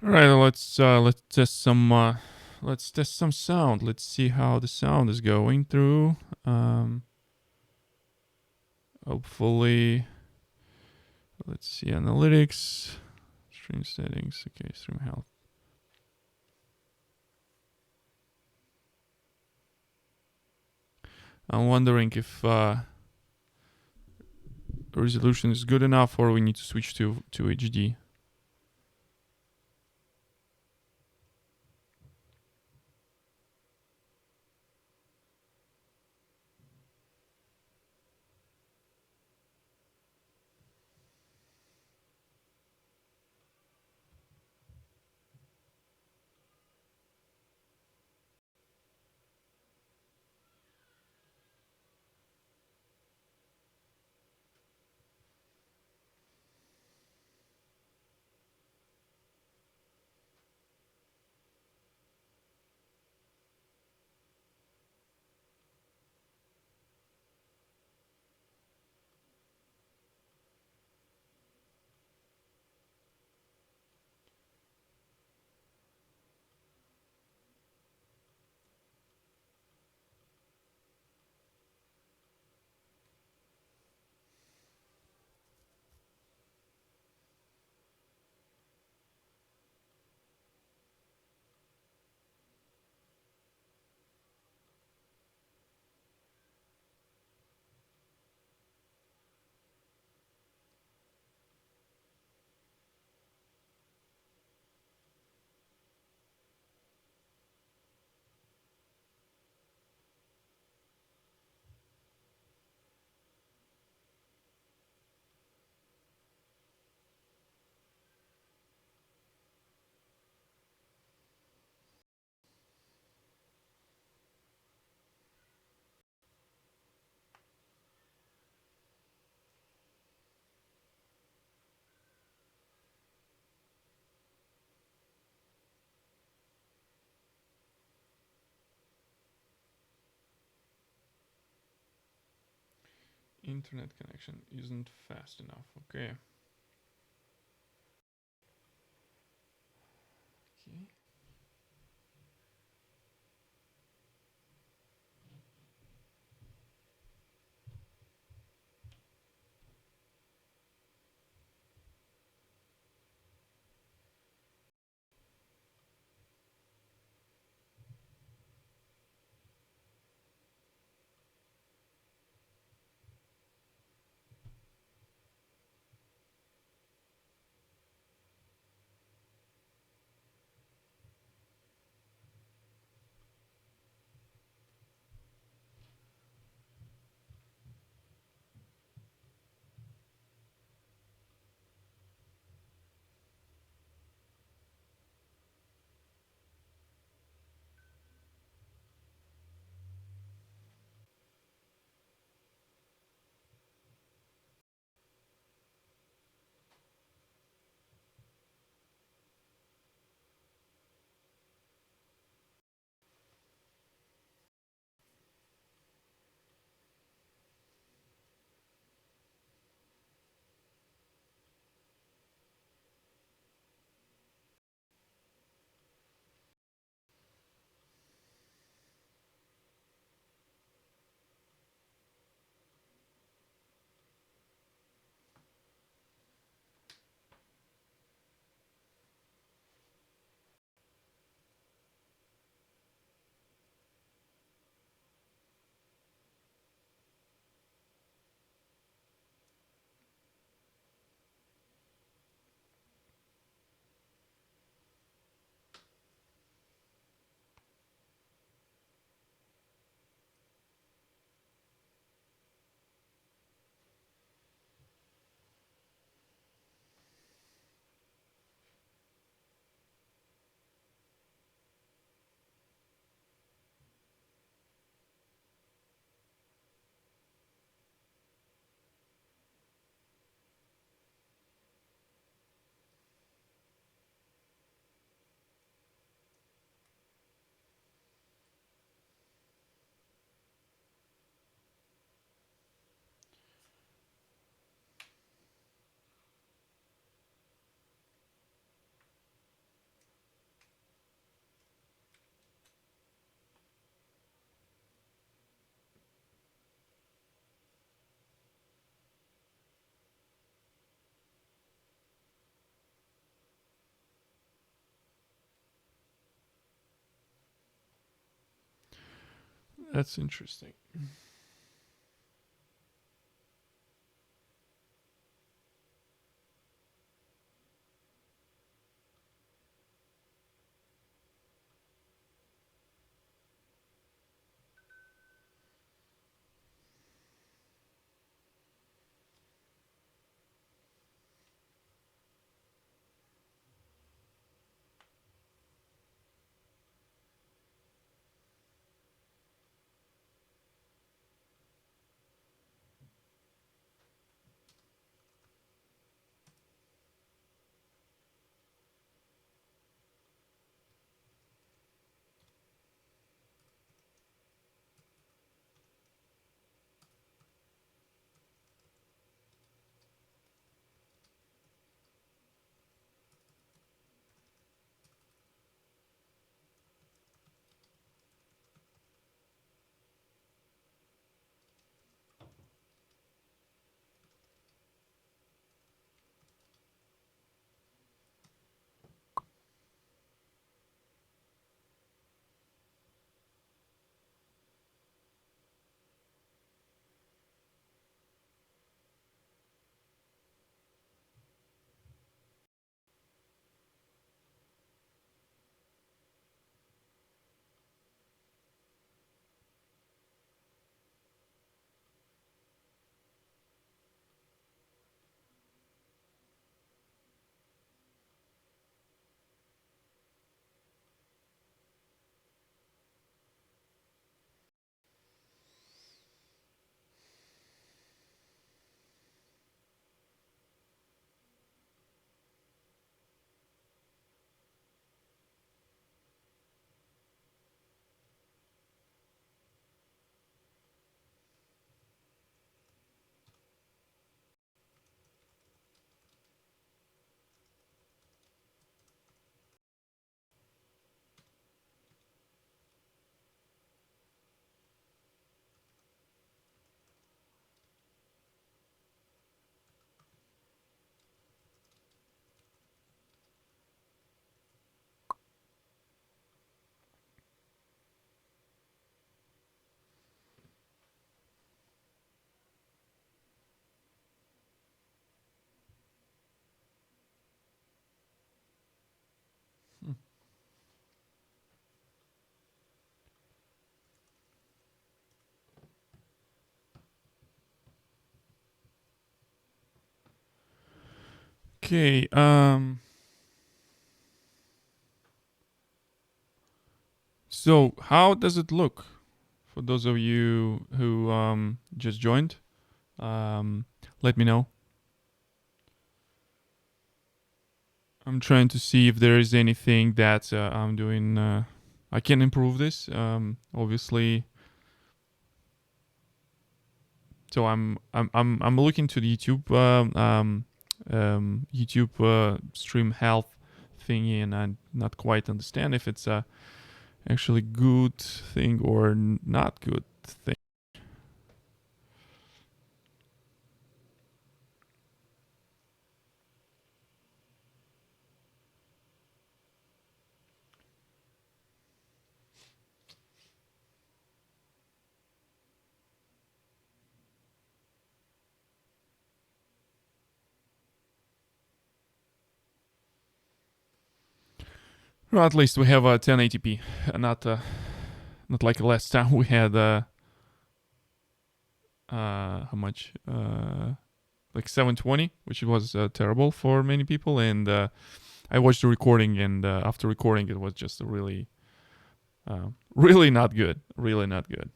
All right, let's test some sound. Let's see how the sound is going through. Hopefully, let's see analytics, stream settings. Okay, stream health. I'm wondering if resolution is good enough, or we need to switch to HD. Internet connection isn't fast enough. Okay. That's interesting. Okay. So how does it look for those of you who just joined? Let me know. I'm trying to see if there is anything that I'm doing. I can improve this. Obviously. So I'm looking to the YouTube YouTube stream health thingy, and I not quite understand if it's a actually good thing or not good thing. Well, at least we have a 1080p, not like last time we had how much like 720, which was terrible for many people. And I watched the recording, and after recording, it was just really, really not good. Really not good.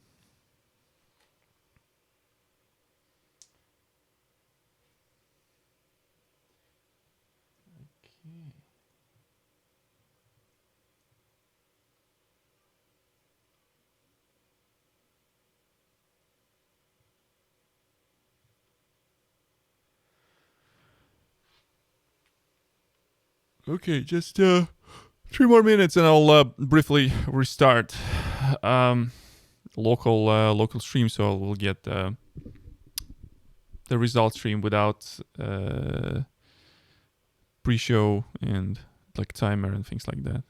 Okay, just 3 more minutes, and I'll briefly restart local stream, so we'll get the result stream without pre-show and like timer and things like that.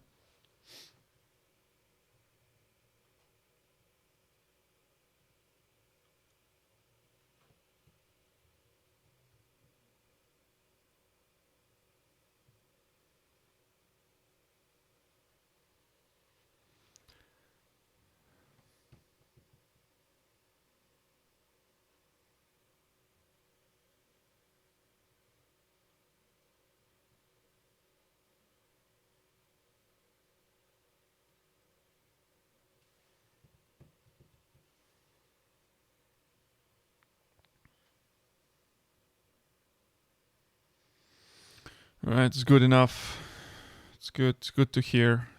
All right, it's good enough. It's good. It's good to hear.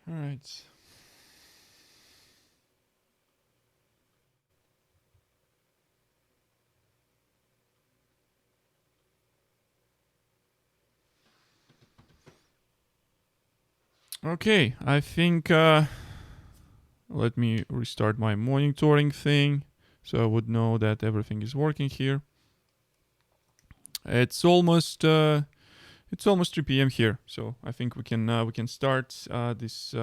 All right. Okay, I think let me restart my monitoring thing so I would know that everything is working here. It's almost 3 p.m. here, so I think we can start this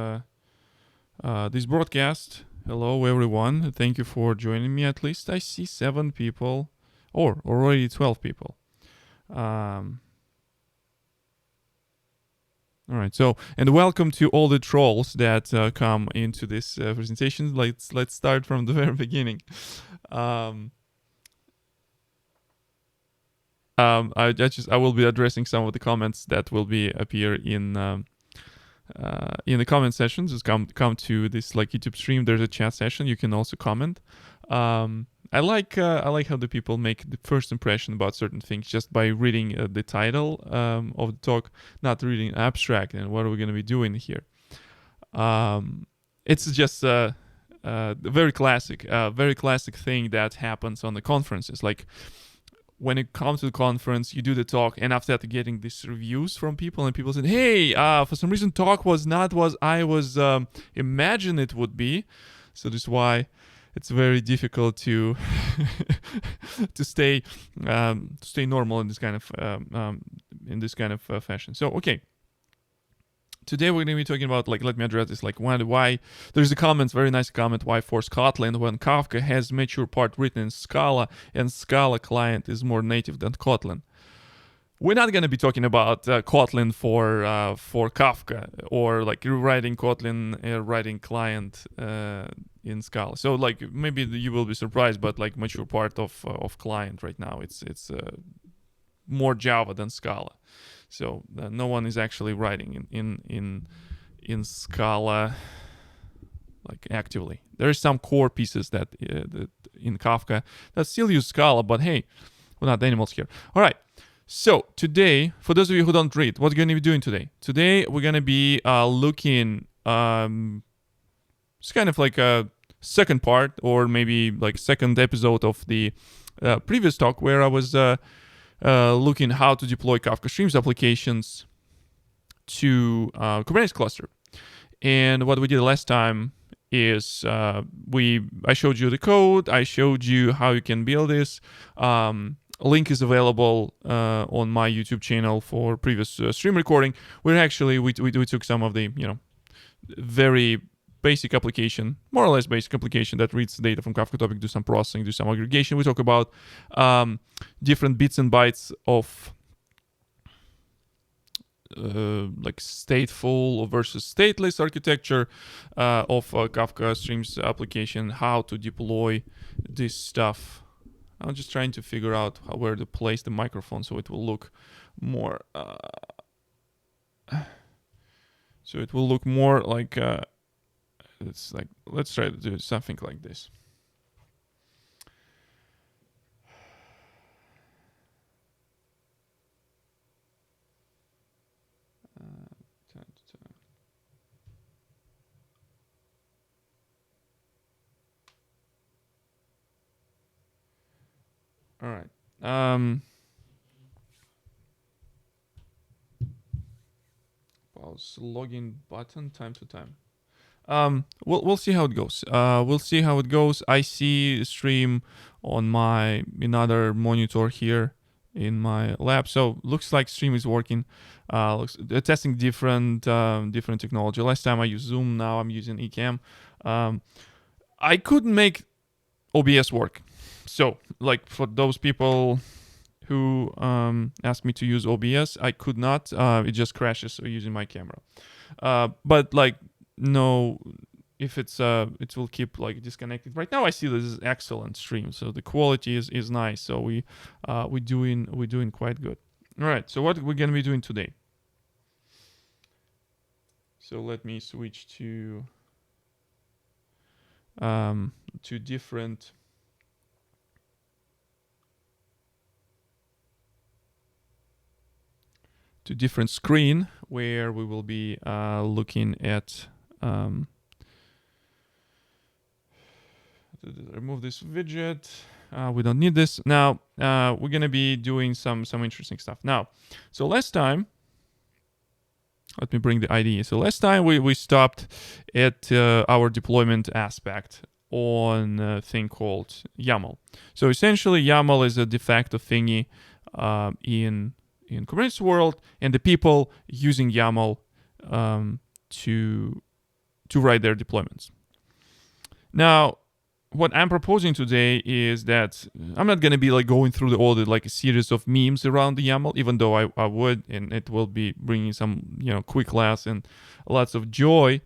broadcast. Hello everyone, thank you for joining me. At least I see 7 people, or already 12 people. All right. So, and welcome to all the trolls that come into this presentation. Let's start from the very beginning. I will be addressing some of the comments that will be appear in the comment section. Just come to this like YouTube stream. There's a chat session. You can also comment. I like how the people make the first impression about certain things just by reading the title of the talk, not reading abstract and what are we going to be doing here. It's just a very classic thing that happens on the conferences. Like when it comes to the conference, you do the talk, and after that, getting these reviews from people, and people said, "Hey, for some reason, talk was not what I was imagine it would be." So this is why it's very difficult to to stay normal in this kind of fashion. So okay, today we're going to be talking about, like, let me address this, like why there's a comment, very nice comment, why force Kotlin when Kafka has mature part written in Scala and Scala client is more native than Kotlin. We're not going to be talking about Kotlin for Kafka, or like rewriting Kotlin, writing client in Scala. So like maybe you will be surprised, but like mature part of client right now, it's more Java than Scala. So no one is actually writing in Scala like actively. There are some core pieces that in Kafka that still use Scala, but hey, we're not animals here. All right. So today, for those of you who don't read, what we're going to be doing today? Today we're going to be looking. It's kind of like a second part, or maybe like second episode of the previous talk, where I was looking how to deploy Kafka Streams applications to Kubernetes cluster. And what we did last time is I showed you the code. I showed you how you can build this. Link is available on my YouTube channel for previous stream recording, where actually we took some of the very basic application, more or less basic application that reads data from Kafka topic, do some processing, do some aggregation. We talk about different bits and bytes of like stateful versus stateless architecture of Kafka Streams application, how to deploy this stuff. I'm just trying to figure out where to place the microphone so it will look more like it's like, let's try to do something like this. All right. Pause login button time to time. We'll see how it goes. We'll see how it goes. I see stream on my another monitor here in my lab, so looks like stream is working. They're testing different technology. Last time I used Zoom, now I'm using Ecamm. I couldn't make OBS work. So like for those people who asked me to use OBS, I could not. It just crashes using my camera. But like no, if it's it will keep like disconnected. Right now I see this is excellent stream, so the quality is nice. So we're doing quite good. All right. So what we're gonna be doing today? So let me switch to different. To different screen where we will be looking at remove this widget. We don't need this now. We're gonna be doing some interesting stuff now. So last time, let me bring the IDE. So last time we stopped at our deployment aspect on a thing called YAML. So essentially YAML is a de facto thingy in Kubernetes world, and the people using YAML to write their deployments. Now, what I'm proposing today is that I'm not going to be like going through all the like a series of memes around the YAML, even though I would, and it will be bringing some quick laughs and lots of joy.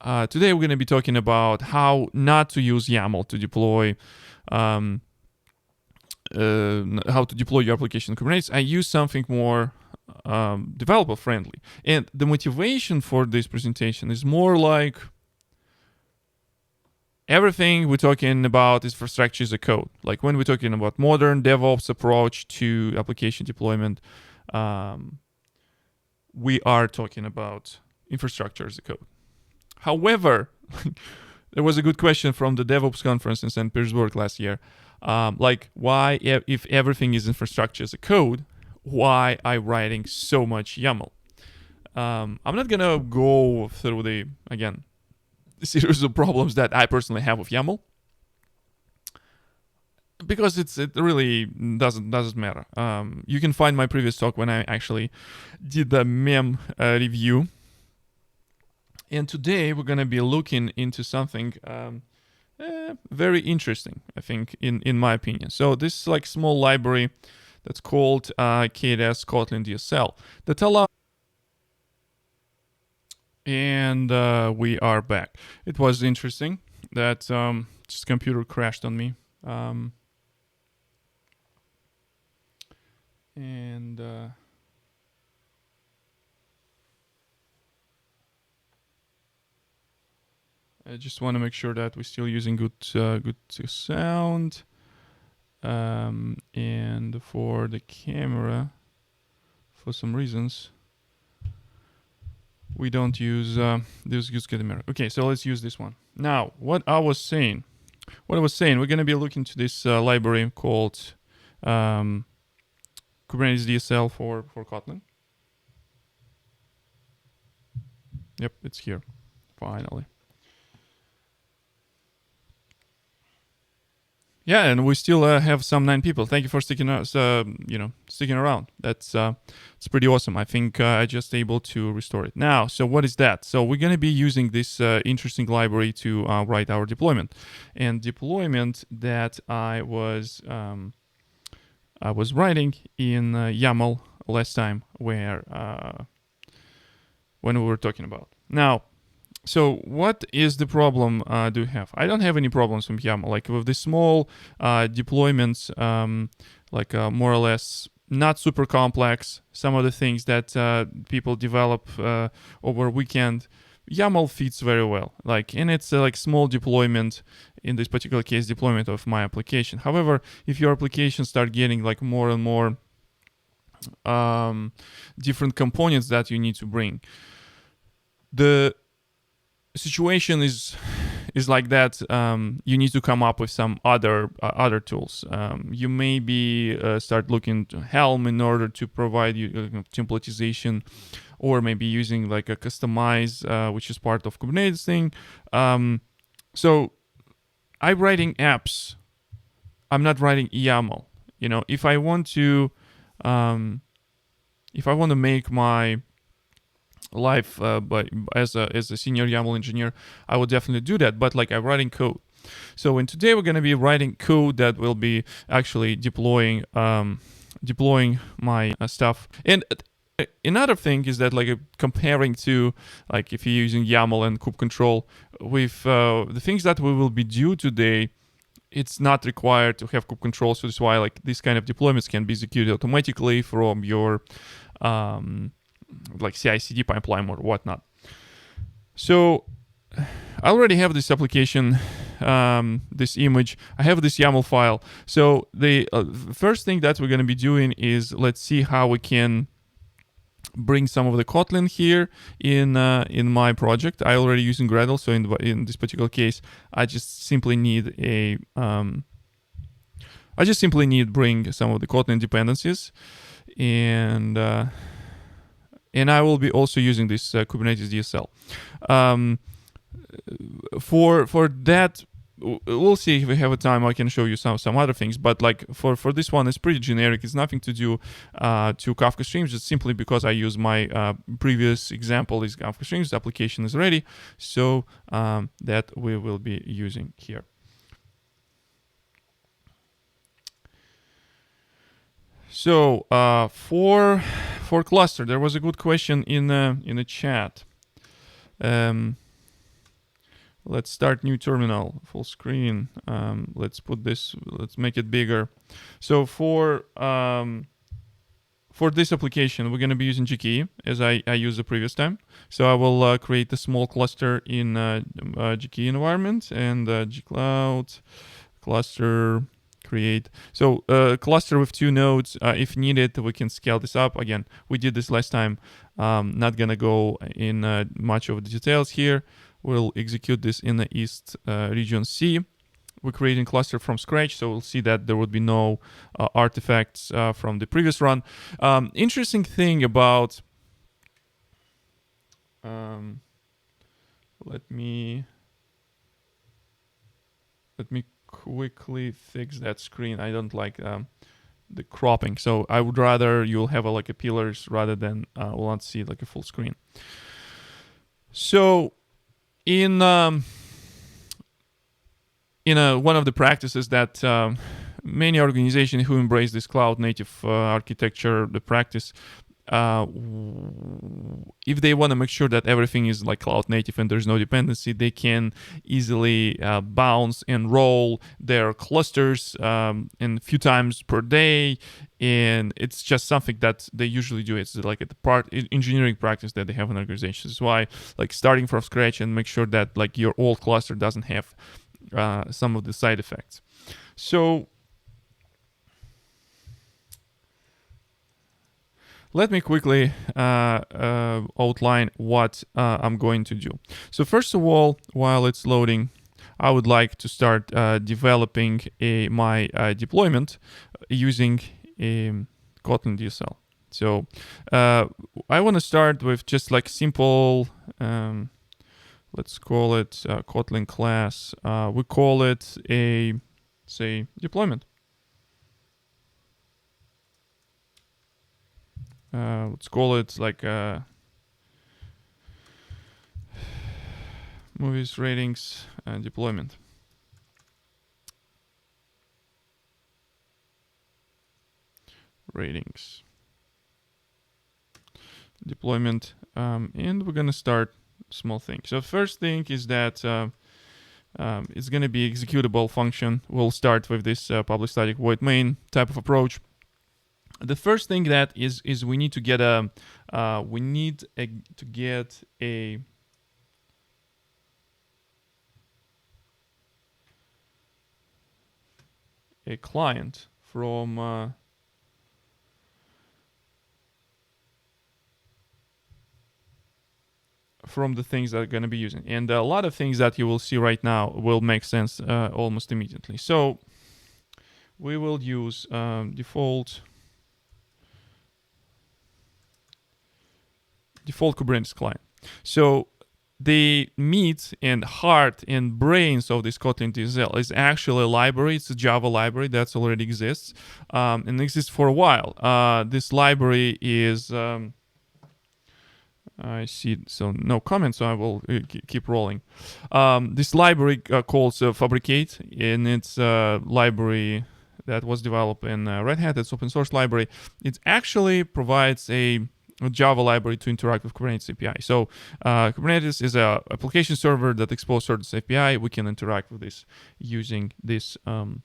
Today we're going to be talking about how not to use YAML to deploy. How to deploy your application in Kubernetes. I use something more developer friendly, and the motivation for this presentation is more like everything we're talking about is infrastructure as a code. Like when we're talking about modern DevOps approach to application deployment, we are talking about infrastructure as a code. However, there was a good question from the DevOps conference in St. Petersburg last year. Like why, if everything is infrastructure as a code, why I'm writing so much YAML? I'm not gonna go through the series of problems that I personally have with YAML, because it really doesn't matter. You can find my previous talk when I actually did the mem review, and today we're gonna be looking into something very interesting, I think, in my opinion. So this is like small library that's called Kotlin DSL that allows. And we are back. It was interesting that just computer crashed on me. And I just want to make sure that we're still using good sound. And for the camera, for some reasons, we don't use this use camera. Okay, so let's use this one. Now, what I was saying, we're going to be looking to this library called Kubernetes DSL for Kotlin. Yep, it's here, finally. Yeah, and we still have some 9 people. Thank you for sticking around. That's it's pretty awesome. I think I just able to restore it now. So what is that? So we're gonna be using this interesting library to write our deployment, and deployment that I was writing in YAML last time, where when we were talking about now. So what is the problem do you have? I don't have any problems with YAML. Like with the small deployments, more or less not super complex, some of the things that people develop over a weekend, YAML fits very well. And it's like small deployment, in this particular case, deployment of my application. However, if your application start getting like more and more different components that you need to bring, the situation is like that. You need to come up with some other tools. You maybe start looking to Helm in order to provide you templatization or maybe using like a customize, which is part of Kubernetes thing. So I'm writing apps. I'm not writing YAML. You know, if I want to make my life but as a senior YAML engineer, I would definitely do that. But like, I'm writing code. So today we're going to be writing code that will be actually deploying my stuff. And another thing is that, like, comparing to, like, if you're using YAML and kube control, with the things that we will be do today, it's not required to have kube control. So that's why, like, these kind of deployments can be executed automatically from your like CI/CD pipeline or whatnot. So I already have this application, this image. I have this YAML file. So the first thing that we're going to be doing is, let's see how we can bring some of the Kotlin here in my project. I already using Gradle, so in this particular case, I just simply need bring some of the Kotlin dependencies, and I will be also using this Kubernetes DSL. For that, we'll see if we have a time. I can show you some other things, but like for this one, it's pretty generic. It's nothing to do to Kafka Streams. Just simply because I use my previous example is Kafka Streams. The application is ready, so that we will be using here. So for cluster, there was a good question in the chat. Let's start new terminal, full screen. Let's make it bigger. So for this application, we're going to be using GKE as I used the previous time. So I will create a small cluster in GKE environment, and gcloud cluster create. So cluster with 2 nodes. If needed, we can scale this up. Again, we did this last time. Not going to go in much of the details here. We'll execute this in the East region C. We're creating cluster from scratch, so we'll see that there would be no artifacts from the previous run. Interesting thing about... let me quickly fix that screen. I don't like the cropping, so I would rather you'll have like a pillars rather than we'll not see like a full screen. So in one of the practices that many organizations who embrace this cloud native architecture, the practice, if they want to make sure that everything is like cloud native and there's no dependency, they can easily bounce and roll their clusters in a few times per day. And it's just something that they usually do. It's like a engineering practice that they have in organizations. That's why, like, starting from scratch and make sure that like your old cluster doesn't have some of the side effects. So let me quickly outline what I'm going to do. So first of all, while it's loading, I would like to start developing my deployment using a Kotlin DSL. So I want to start with just like simple, let's call it Kotlin class. We call it say deployment. Let's call it like movies, ratings, and deployment. Ratings, deployment, and we're gonna start small thing. So first thing is that it's gonna be executable function. We'll start with this public static void main type of approach. The first thing that is we need to get a client from the things that are going to be using, and a lot of things that you will see right now will make sense almost immediately. So we will use default default Kubernetes client. So the meat and heart and brains of this Kotlin DSL is actually a library. It's a Java library that already exists and exists for a while. This library is I see, so no comments, so I will keep rolling. This library calls Fabricate, and it's a library that was developed in Red Hat. It's open source library. It actually provides a Java library to interact with Kubernetes API. So Kubernetes is an application server that exposes Service API. We can interact with this using this default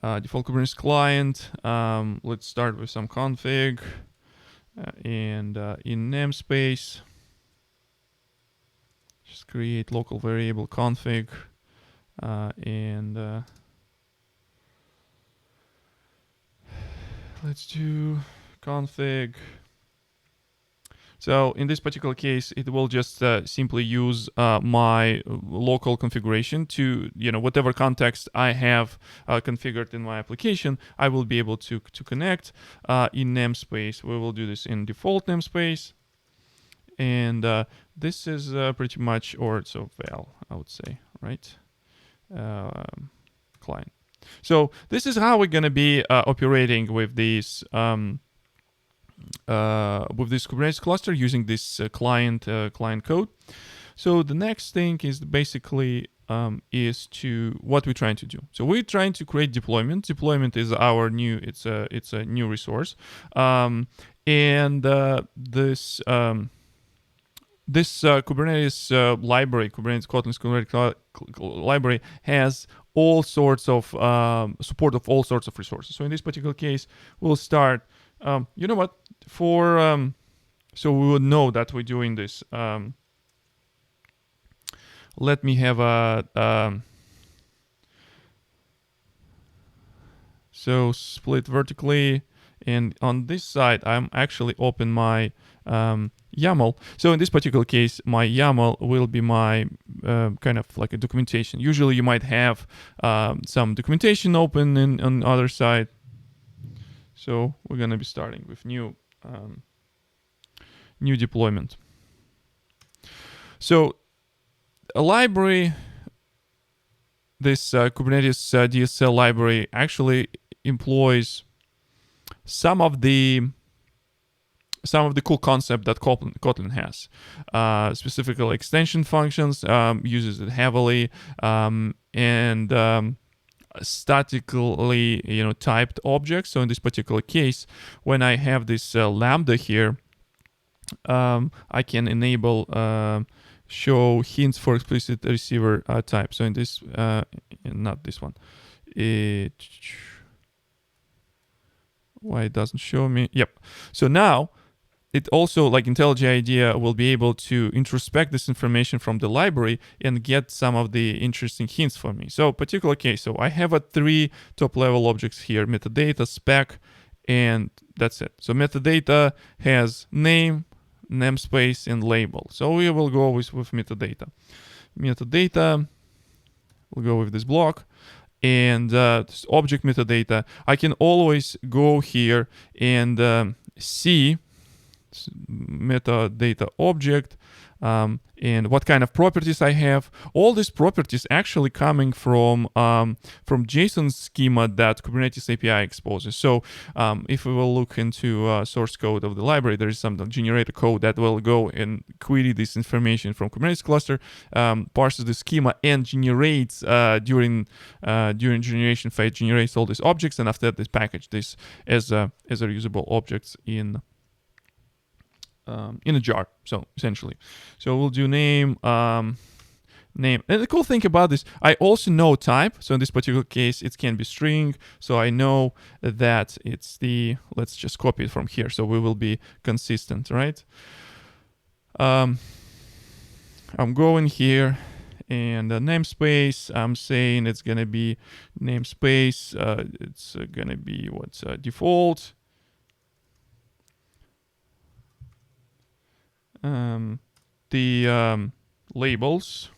Kubernetes client. Let's start with some config. And in namespace, just create local variable config and let's do config. So in this particular case, it will just simply use my local configuration to, whatever context I have configured in my application, I will be able to connect in namespace. We will do this in default namespace. And this is pretty much, or so val, I would say, right? Client. So this is how we're going to be operating with these with this Kubernetes cluster using this client code. So the next thing is basically is to what we're trying to do. So we're trying to create deployment. Deployment is our new, it's a new resource, and this Kubernetes library, Kotlin's Kubernetes library has all sorts of support of all sorts of resources. So in this particular case, we'll start. You know what? So we would know that we're doing this. Let me have a so split vertically, and on this side, I'm actually open my YAML. So in this particular case, my YAML will be my kind of like a documentation. Usually, you might have some documentation open on the other side. So we're gonna be starting with new deployment. So a library, this Kubernetes DSL library actually employs some of the cool concept that Kotlin has. Specifically, extension functions uses it heavily, and statically typed objects. So in this particular case, when I have this lambda here, I can enable show hints for explicit receiver type. So in this, not this one. Why it doesn't show me? Yep. So now it also, like IntelliJ IDEA, will be able to introspect this information from the library and get some of the interesting hints for me. So particular case, so I have 3 top level objects here: metadata, spec, and that's it. So metadata has name, namespace, and label. So we will go with metadata. Metadata, we'll go with this block. And this object metadata, I can always go here and see metadata object and what kind of properties I have. All these properties actually coming from JSON schema that Kubernetes API exposes. So if we will look into source code of the library, there is some generator code that will go and query this information from Kubernetes cluster, parses the schema, and generates during generation phase, generates all these objects, and after that, this package this as a reusable objects in a jar. So essentially, so we'll do name. And the cool thing about this, I also know type. So in this particular case, it can be string. So I know that it's let's just copy it from here. So we will be consistent, right? I'm going here and the namespace, I'm saying it's going to be namespace. It's going to be what's default. The labels.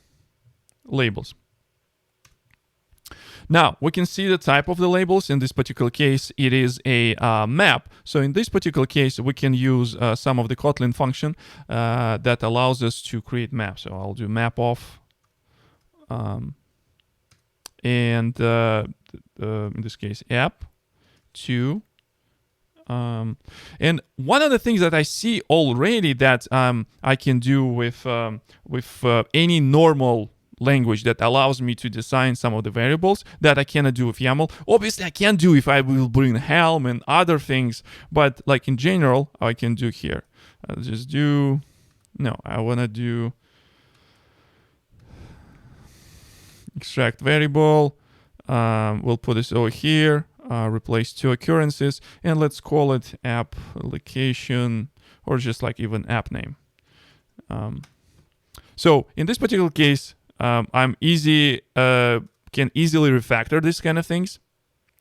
Now we can see the type of the labels. In this particular case, it is a map. So in this particular case, we can use some of the Kotlin function that allows us to create maps. So I'll do map of, in this case, app to. And one of the things that I see already that I can do with any normal language that allows me to design some of the variables that I cannot do with YAML. Obviously, I can do if I will bring Helm and other things, but like in general, I can do here. I'll just do, no, I want to do extract variable. We'll put this over here, replace two occurrences, and let's call it app location, or just like even app name. So in this particular case, can easily refactor these kind of things.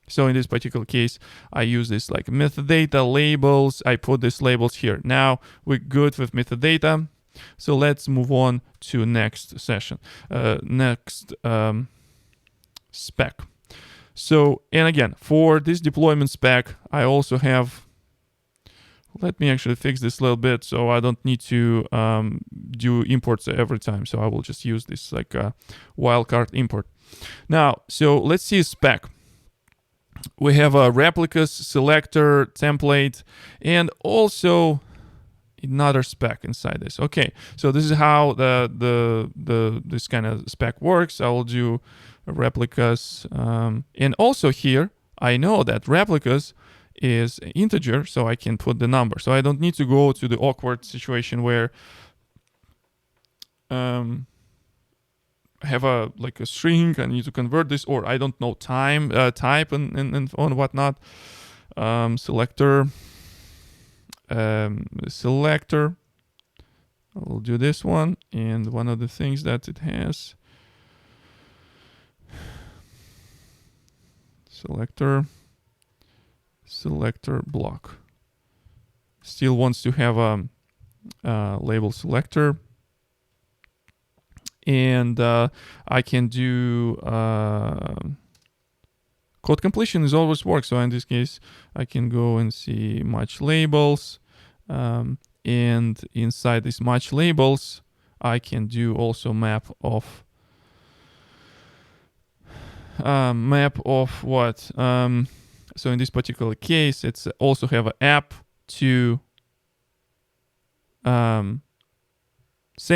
So in this particular case, I use this like metadata labels. I put these labels here. Now we're good with metadata. So let's move on to next session, next spec. So, and again, for this deployment spec, I also have, let me actually fix this a little bit so I don't need to do imports every time. So I will just use this like a wildcard import. Now, so let's see a spec. We have a replicas, selector, template, and also another spec inside this. Okay, so this is how this kind of spec works. I will do replicas, and also here I know that replicas is an integer, so I can put the number. So I don't need to go to the awkward situation where I have a string. I need to convert this, or I don't know type and on whatnot. Selector. Selector. I'll do this one, and one of the things that it has. Selector block. Still wants to have a label selector, and I can do code completion is always works. So in this case, I can go and see match labels, and inside these match labels, I can do also map of what? So in this particular case, it's also have an app to same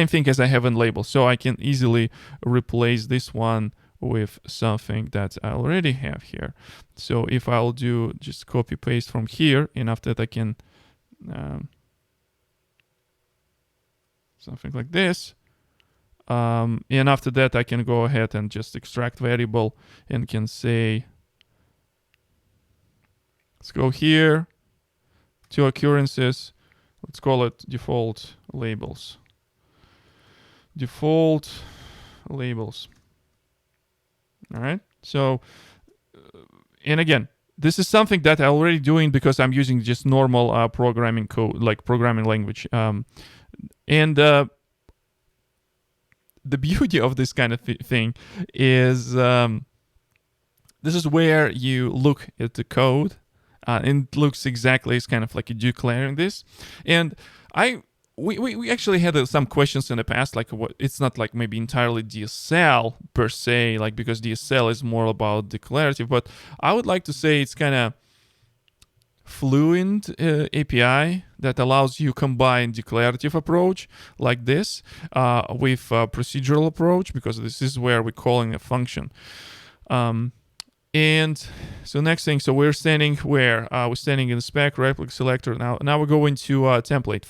thing as I have in label. So I can easily replace this one with something that I already have here. So if I'll do just copy paste from here, and after that I can something like this. And after that, I can go ahead and just extract variable and can say, let's go here, two occurrences. Let's call it default labels. Default labels. All right. So, and again, this is something that I'm already doing because I'm using just normal programming code, like programming language. The beauty of this kind of thing is this is where you look at the code and it looks exactly as kind of like you're declaring this. And we actually had some questions in the past, like what it's not like maybe entirely DSL per se, like because DSL is more about declarative, but I would like to say it's kind of fluent API that allows you combine declarative approach like this with procedural approach, because this is where we're calling a function. And so next thing, so we're standing where? We're standing in the spec, replica selector. Now we're going to template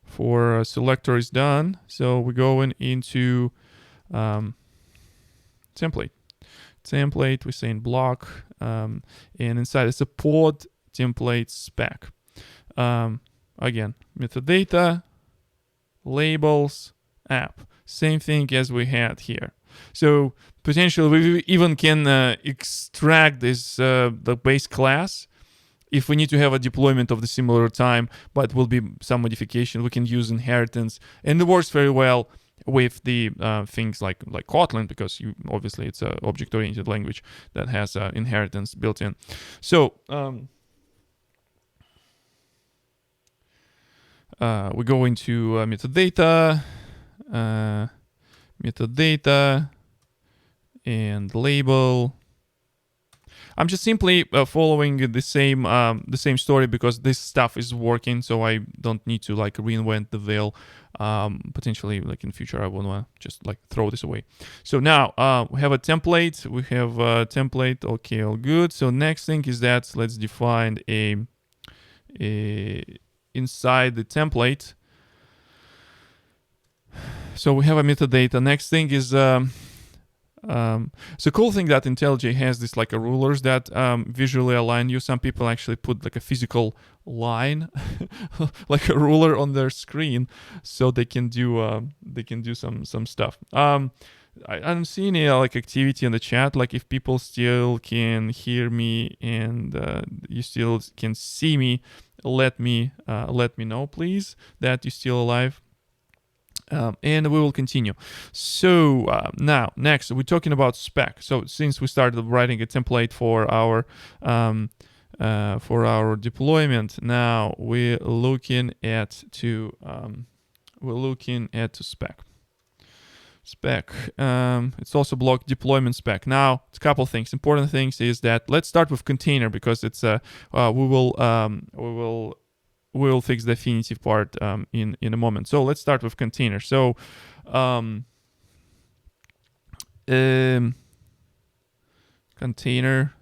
for selector is done. So we're going into template. We're saying block, and inside it's a pod template spec. Again, metadata, labels, app. Same thing as we had here. So potentially we even can extract this the base class. If we need to have a deployment of the similar time, but will be some modification, we can use inheritance, and it works very well. with the things like Kotlin, because you obviously it's a object-oriented language that has inheritance built in. So we go into metadata, and label. I'm just simply following the same story because this stuff is working, so I don't need to like reinvent the wheel. Potentially, like in future, I want to just like throw this away. So now we have a template. Okay, all good. So next thing is that let's define a inside the template. So we have a metadata. Next thing is so cool thing that IntelliJ has this like a rulers that visually align you. Some people actually put like a physical line, like a ruler on their screen, so they can do some stuff. I don't see any like activity in the chat. Like if people still can hear me and you still can see me, let me know, please, that you're still alive. And we will continue. So now, next, we're talking about spec. So since we started writing a template for our deployment, now we're looking at spec. It's also block deployment spec. Now, it's a couple things. Important things is that let's start with container because it's we'll fix the definitive part in a moment. So let's start with container. So container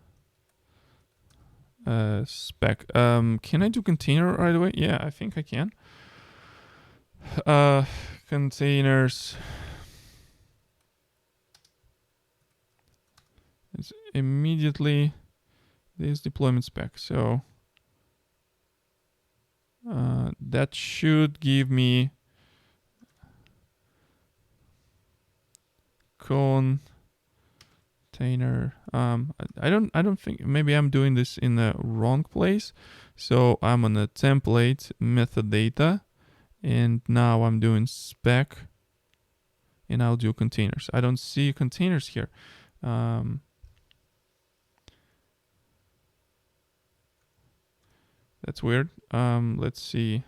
spec. Can I do container right away? Yeah, I think I can. Containers. It's immediately this deployment spec. So that should give me container. I don't think, maybe I'm doing this in the wrong place. So I'm on the template metadata, and now I'm doing spec, and I'll do containers. I don't see containers here. That's weird. Let's see.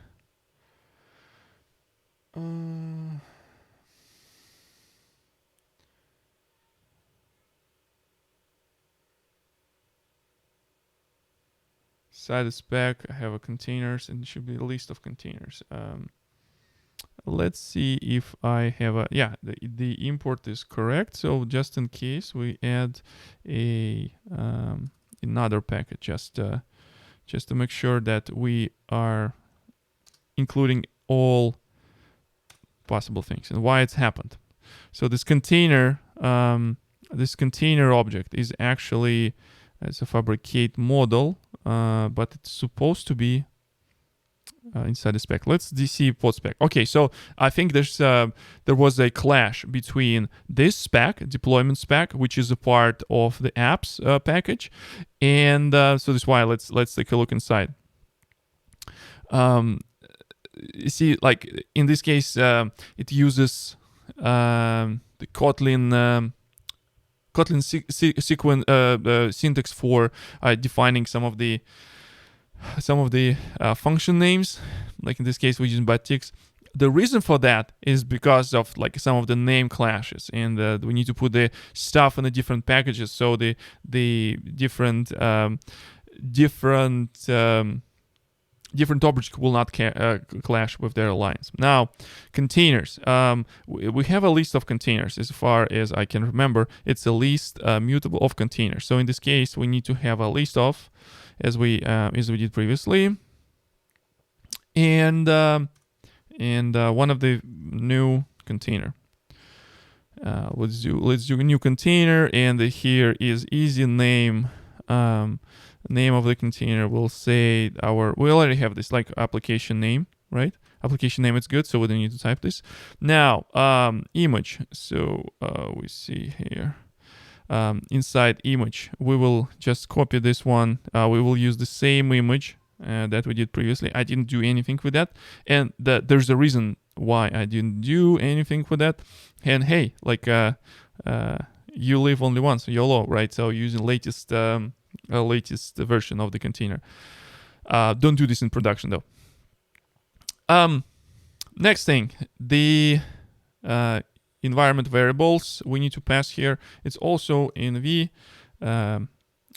Side spec, I have a containers, and it should be a list of containers. Let's see if I have a, yeah, the import is correct. So just in case, we add a another package just to make sure that we are including all possible things and why it's happened. So this container object is actually as a fabricate model, but it's supposed to be inside the spec. Let's see pod spec. Okay, so I think there was a clash between this spec, deployment spec, which is a part of the apps package, and so that's why let's take a look inside. You see, like in this case, it uses the Kotlin syntax for defining some of the function names. Like in this case, we're using backticks. The reason for that is because of like some of the name clashes, and we need to put the stuff in the different packages, so the different objects will not clash with their lines. Now, containers. We have a list of containers. As far as I can remember, it's a list mutable of containers. So in this case, we need to have a list of, as we did previously, and one of the new container. Let's do a new container, and here is easy name. Name of the container will say we already have this like application name, right? Application name, it's good, so we don't need to type this. Now, image. So we see here. Inside image, we will just copy this one. We will use the same image that we did previously. I didn't do anything with that, and there's a reason why I didn't do anything for that. And hey, like you live only once, YOLO, right? So using latest version of the container. Don't do this in production though. Next thing, the environment variables we need to pass here. It's also in the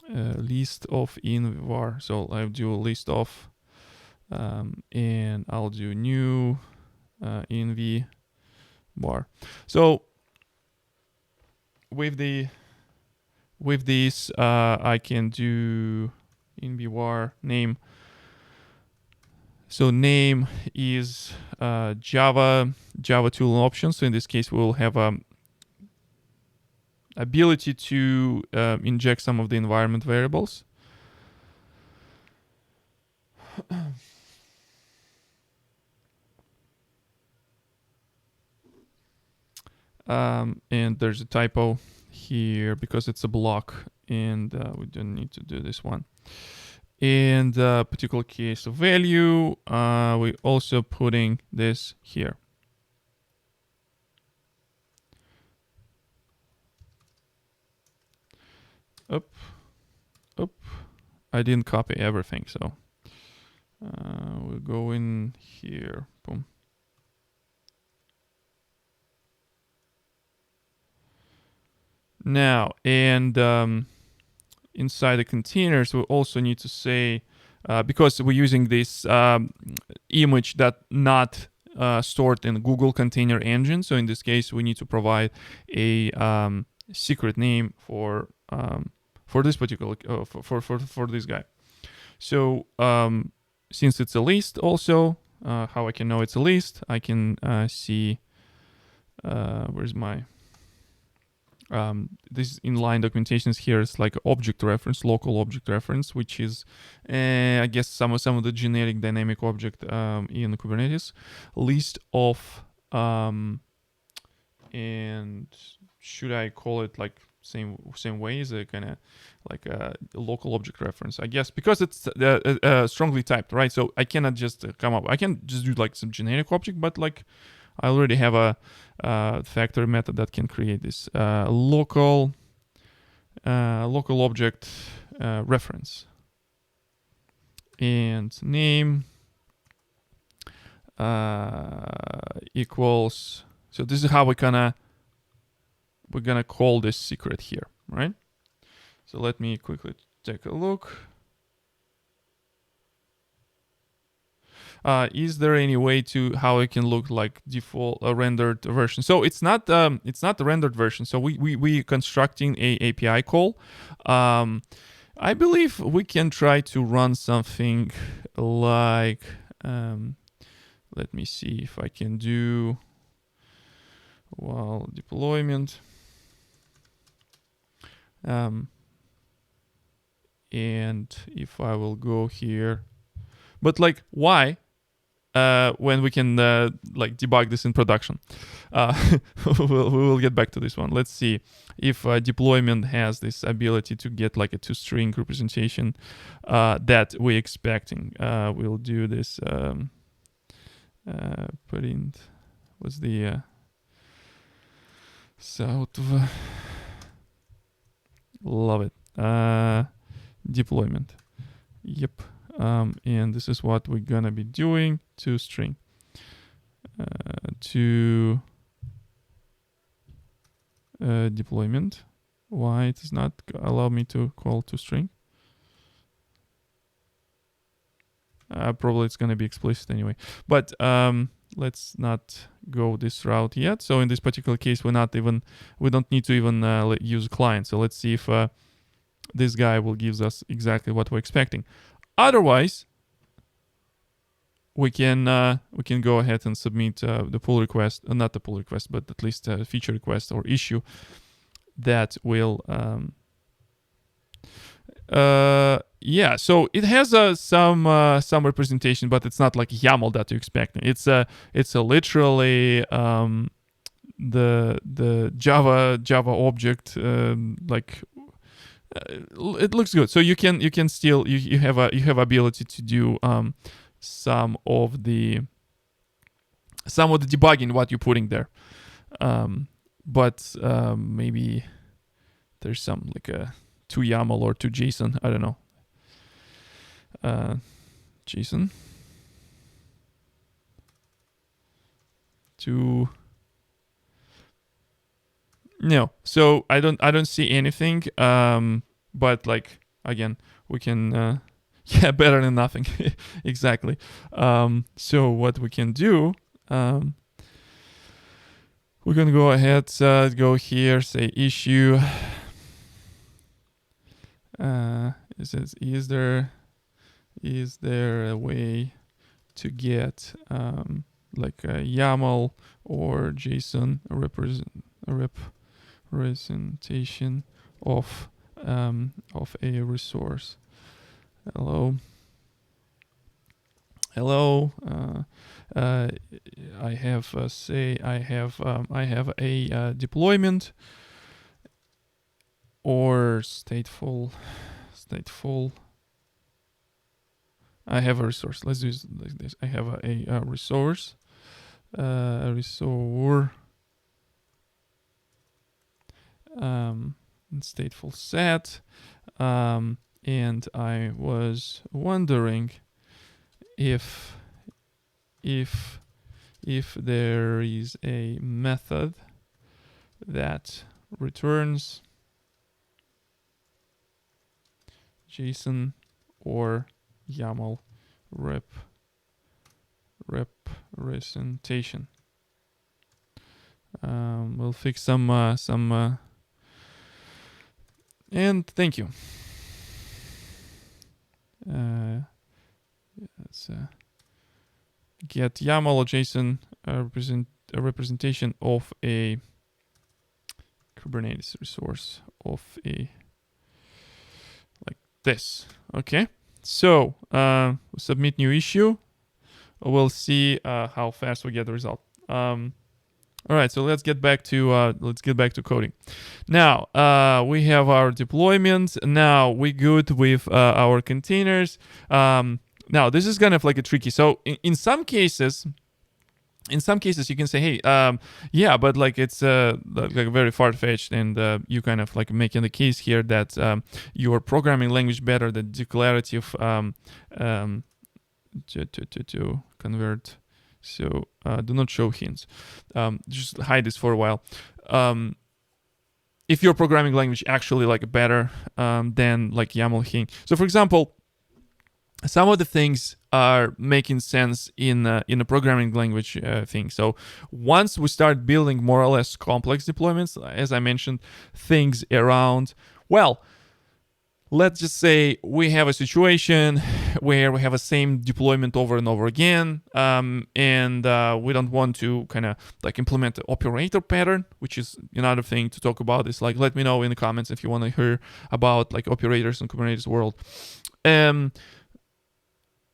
list of in var. So I'll do a list of, and I'll do new in the var. So with this, I can do in the var name. So name is Java tool options. So in this case, we'll have ability to inject some of the environment variables. And there's a typo here because it's a block, and we don't need to do this one. In the particular case of value, we also putting this here. Up. I didn't copy everything, so we'll go in here. Boom. Now, and inside the containers, we also need to say, because we're using this image that not stored in Google Container Engine. So in this case, we need to provide a secret name for this particular for this guy. So since it's a list, also how I can know it's a list, I can see where's my this inline documentations here is like object reference, local object reference, which is I guess some of the generic dynamic object in Kubernetes. List of and should I call it like same way as a kind of like a local object reference, I guess, because it's strongly typed, right? So I cannot just come up. I can just do like some generic object, but like I already have a factory method that can create this local object reference, and name equals. So this is how we're gonna call this secret here, right? So let me quickly take a look. Is there any way to how it can look like default rendered version? So it's not the rendered version. So we constructing a API call. I believe we can try to run something like let me see if I can do deployment. And if I will go here, but like why? When we can like debug this in production. We will get back to this one. Let's see if deployment has this ability to get like a two-string representation that we're expecting. We'll do this print. What's the south of love it. Deployment. Yep. And this is what we're gonna be doing to string to deployment. Why it does not allow me to call to string? Probably it's gonna be explicit anyway, but let's not go this route yet. So in this particular case, we don't need to even use a client. So let's see if this guy will give us exactly what we're expecting. Otherwise, we can go ahead and submit the pull request, not the pull request, but at least a feature request or issue that will. So it has some representation, but it's not like YAML that you expect. It's a literally the Java object like. It looks good, so you can still you have ability to do some of the some of the debugging what you're putting there. But maybe there's some like a to YAML or to JSON. I don't know. JSON to no. So I don't see anything. But like again, we can yeah, better than nothing. Exactly. So what we can do, we're gonna go ahead, go here, say issue. Is there a way to get like a YAML or JSON representation of a resource? Hello. I have I have a deployment or stateful. I have a resource. Let's do this like this. I have a resource. Stateful set. And I was wondering if there is a method that returns JSON or YAML representation. We'll fix some and thank you. Let's get YAML or JSON a representation of a Kubernetes resource of a like this. Okay, so submit new issue. We'll see how fast we get the result. All right, so let's get back to coding. Now we have our deployment. Now we're good with our containers. Now this is kind of like a tricky. So in some cases you can say, hey, yeah, but like it's like very far-fetched, and you kind of like making the case here that your programming language better than declarative to convert. So do not show hints. Just hide this for a while. If your programming language actually like better than like YAML hint. So for example, some of the things are making sense in a programming language thing. So once we start building more or less complex deployments, as I mentioned, things around, well, let's just say we have a situation where we have a same deployment over and over again, and we don't want to kind of like implement the operator pattern, which is another thing to talk about. Is like, let me know in the comments if you want to hear about like operators in Kubernetes world.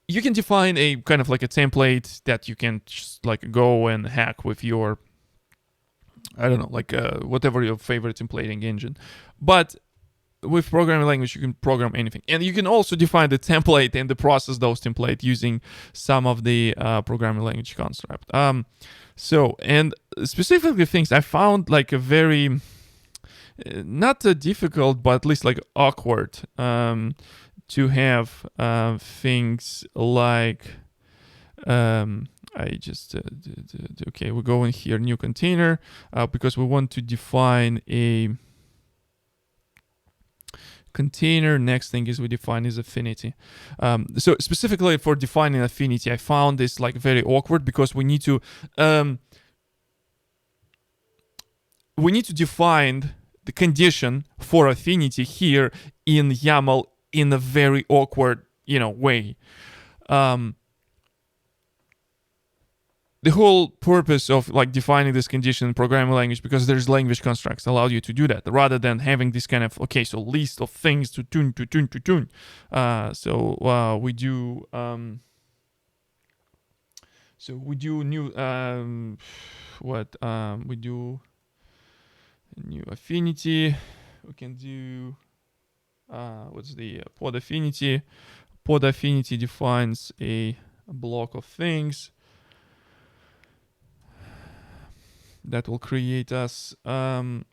You can define a kind of like a template that you can just like go and hack with your, I don't know, like whatever your favorite templating engine. But with programming language, you can program anything. And you can also define the template and process those templates using some of the programming language construct. So, and specifically things I found like a very, not difficult, but at least like awkward to have things like, I just, okay, we go in here, new container, because we want to define a container. Next thing is we define is affinity. So specifically for defining affinity, I found this like very awkward because we need to define the condition for affinity here in YAML in a very awkward, way. The whole purpose of like defining this condition in programming language, because there's language constructs allow you to do that rather than having this kind of, okay, so list of things to tune. So we do new we do new affinity. We can do what's the pod affinity. Pod affinity defines a block of things. that will create us the.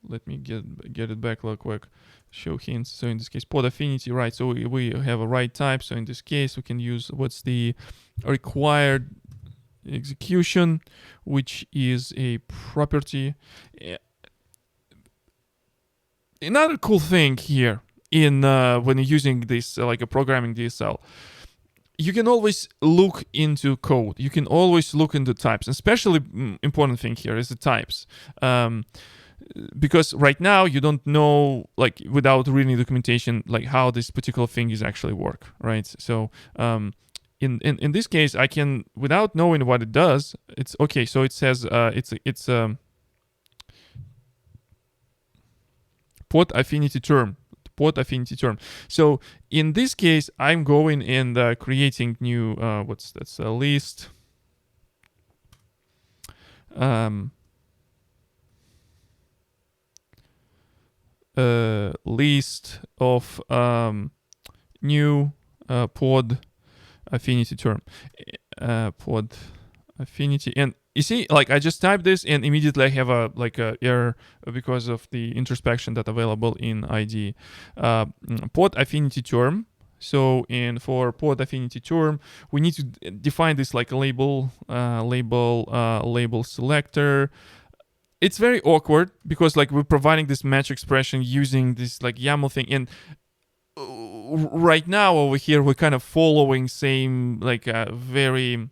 Let me get it back real quick. Show hints. So in this case, pod affinity, right? So we have a right type. So in this case, we can use what's the required execution, which is a property. Another cool thing here in when you're using this like a programming DSL, you can always look into code. You can always look into types. Especially important thing here is the types. Because right now you don't know, like without reading documentation, like how this particular thing is actually work, right? So in this case, I can, without knowing what it does, it's okay. So it says it's pod affinity term. So in this case, I'm going and creating new that's a list. List of new pod affinity term. Pod affinity, and you see, like I just typed this and immediately I have a error because of the introspection that available in IDE. Pod affinity term. So for pod affinity term, we need to define this like a label selector. It's very awkward because like we're providing this match expression using this like YAML thing, and right now over here we're kind of following same like very,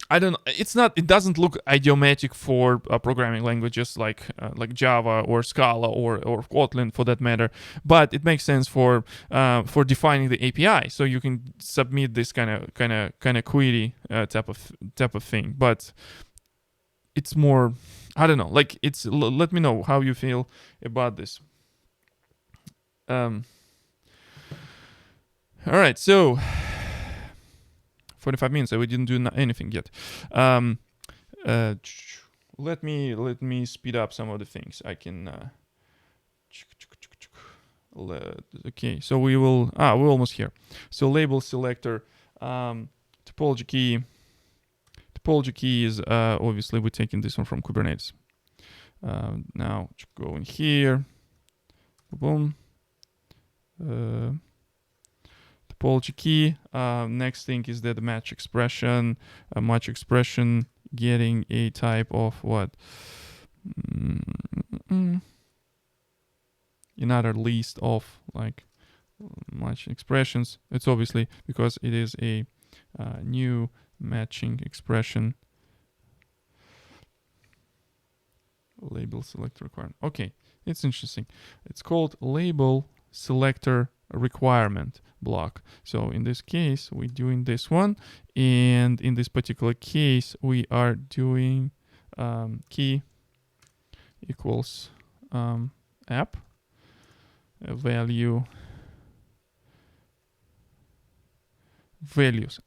I don't know. It doesn't look idiomatic for programming languages like Java or Scala or Kotlin for that matter. But it makes sense for defining the API, so you can submit this kind of query type of thing. But it's more, I don't know. Like let me know how you feel about this. All right, so 45 minutes. We didn't do anything yet. Let me speed up some of the things. I can. Okay, so we're almost here. So label selector, topology key. Topology key is obviously we're taking this one from Kubernetes. Now go in here. Boom. Topology key. Next thing is that the match expression. Match expression getting a type of what? Another list of like match expressions. It's obviously because it is a new matching expression. Label selector requirement. Okay, it's interesting. It's called label selector requirement block. So in this case, we're doing this one, and in this particular case, we are doing key equals app values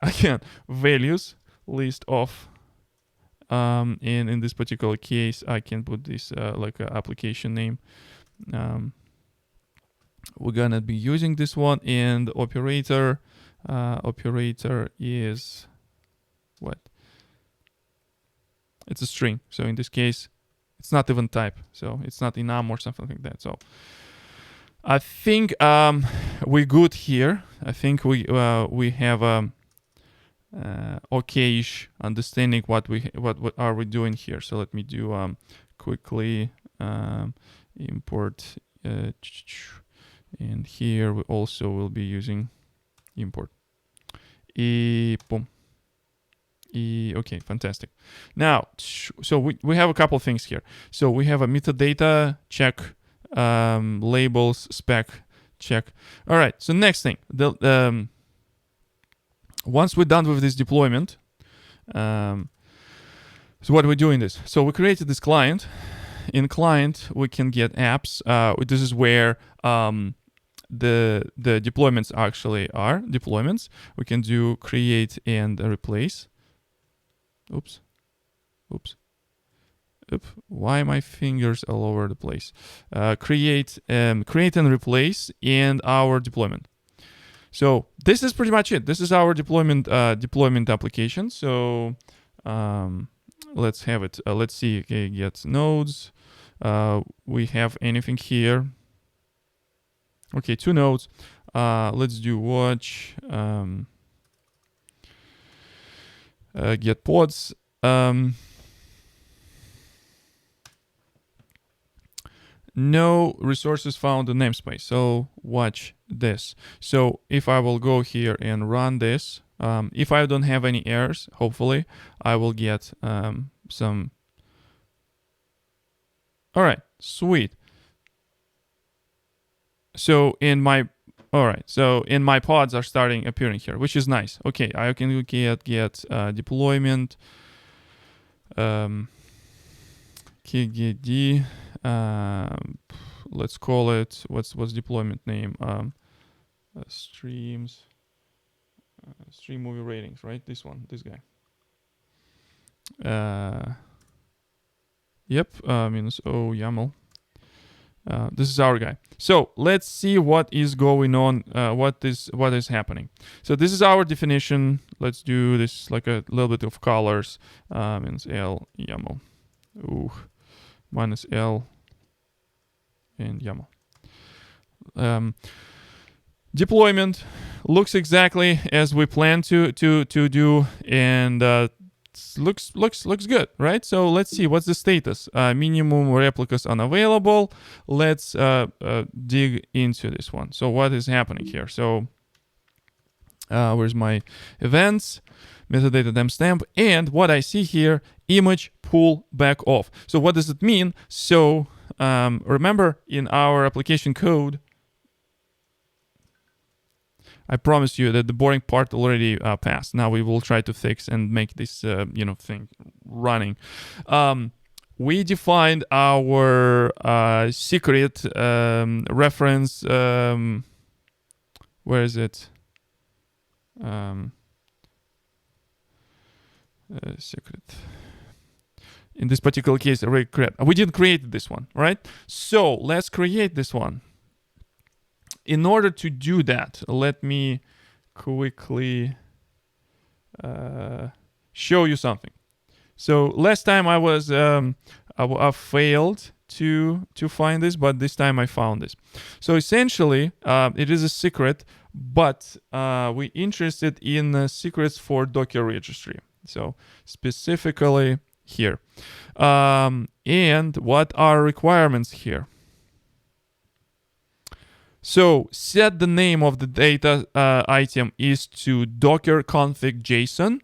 again, values list of and in this particular case I can put this like an application name. We're gonna be using this one, and operator is what? It's a string. So in this case it's not even type, so it's not enum or something like that. So I think we're good here. I think we have a okay-ish understanding what are we doing here. So let me do quickly import, and here we also will be using import. Boom. Okay, fantastic. Now, so we have a couple things here. So we have a metadata check, labels spec check. All right. So next thing, once we're done with this deployment, so what we're doing this. So we created this client. In client, we can get apps. This is where the deployments actually are deployments. We can do create and replace. Oops. Why are my fingers all over the place? Create and replace and our deployment. So this is pretty much it. This is our deployment application. So let's have it. Let's see. Okay, get nodes. We have anything here. Okay, 2 nodes. Let's do watch. Get pods. No resources found in namespace. So watch this. So if I will go here and run this, if I don't have any errors, hopefully I will get some. All right, sweet. So in my pods are starting appearing here, which is nice. Okay, I can get deployment. KGD. Let's call it, what's deployment name? Streams. Stream movie ratings, right? This guy. Yep. -o YAML. This is our guy. So let's see what is going on. What is happening. So this is our definition. Let's do this like a little bit of colors. -l YAML. Ooh, -l and YAML. Deployment looks exactly as we plan to do, and looks good, right? So let's see what's the status. Minimum replicas unavailable. Let's dig into this one. So what is happening here? So where's my events, metadata timestamp, and what I see here, image pull back off. So what does it mean? So remember in our application code, I promise you that the boring part already passed. Now we will try to fix and make this thing running. We defined our secret reference. Where is it? Secret. In this particular case, we didn't create this one, right? So let's create this one. In order to do that, let me quickly show you something. So last time I was I failed to find this, but this time I found this. So essentially, it is a secret, but we're interested in secrets for Docker registry. So specifically here, and what are requirements here? So set the name of the data item is to docker config JSON.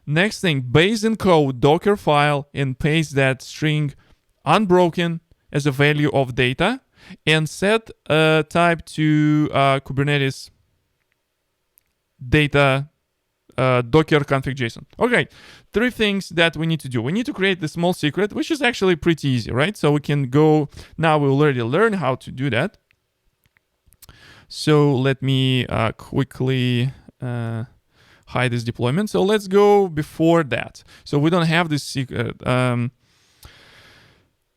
Next thing, base encode Docker file and paste that string unbroken as a value of data, and set type to Kubernetes data docker config JSON. Okay, 3 things that we need to do. We need to create the small secret, which is actually pretty easy, right? So we can go, now we already learned how to do that. So let me quickly hide this deployment. So let's go before that. So we don't have this secret.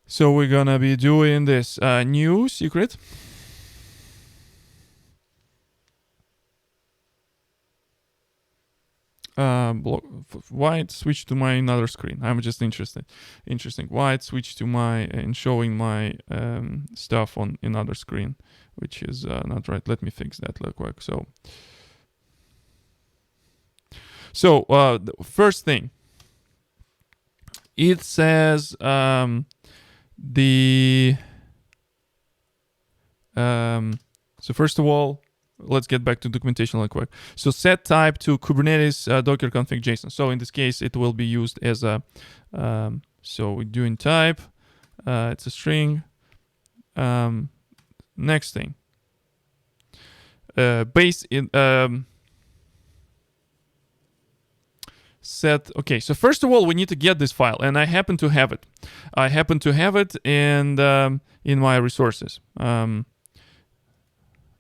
So we're gonna be doing this new secret. Why it switched to my another screen? I'm just interested. Interesting. Why it switched to my and showing my stuff on another screen, which is not right. Let me fix that real quick. So the first thing, it says so first of all, let's get back to documentation real quick. So set type to Kubernetes docker config JSON. So in this case, it will be used as a, so we're doing type, it's a string. Next thing, base in, set, okay, so first of all, we need to get this file, and I happen to have it. And in my resources.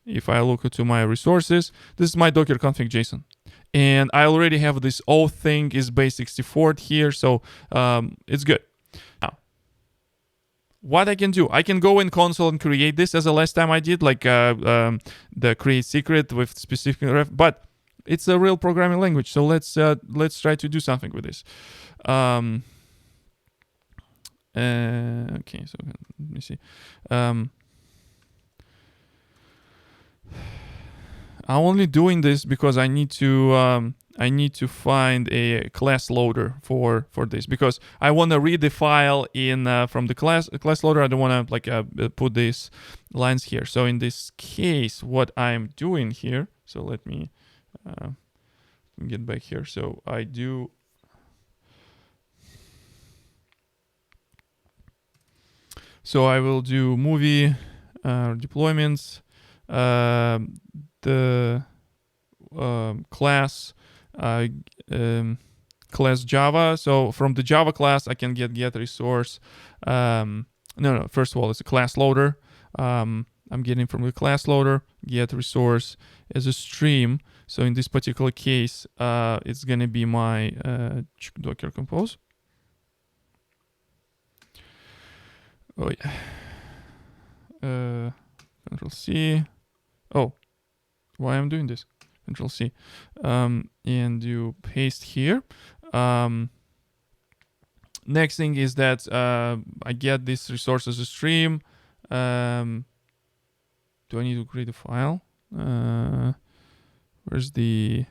If I look into my resources, this is my docker config JSON. And I already have this auth thing is base 64 here, so it's good. Now, what I can do, I can go in console and create this as the last time I did, like the create secret with specific but it's a real programming language. So let's try to do something with this. Okay, so let me see. I'm only doing this because I need to find a class loader for this, because I want to read the file in from the class loader. I don't want to like put these lines here. So in this case, what I'm doing here, so let me get back here. So I do. So I will do movie deployments. The class class Java. So from the Java class, I can get resource. No. First of all, it's a class loader. I'm getting from the class loader get resource as a stream. So in this particular case, it's gonna be my Docker Compose. Oh yeah. Control C. Oh, why I'm doing this? Control C. And you paste here. Next thing is that I get this resource as a stream. Do I need to create a file? Where's the...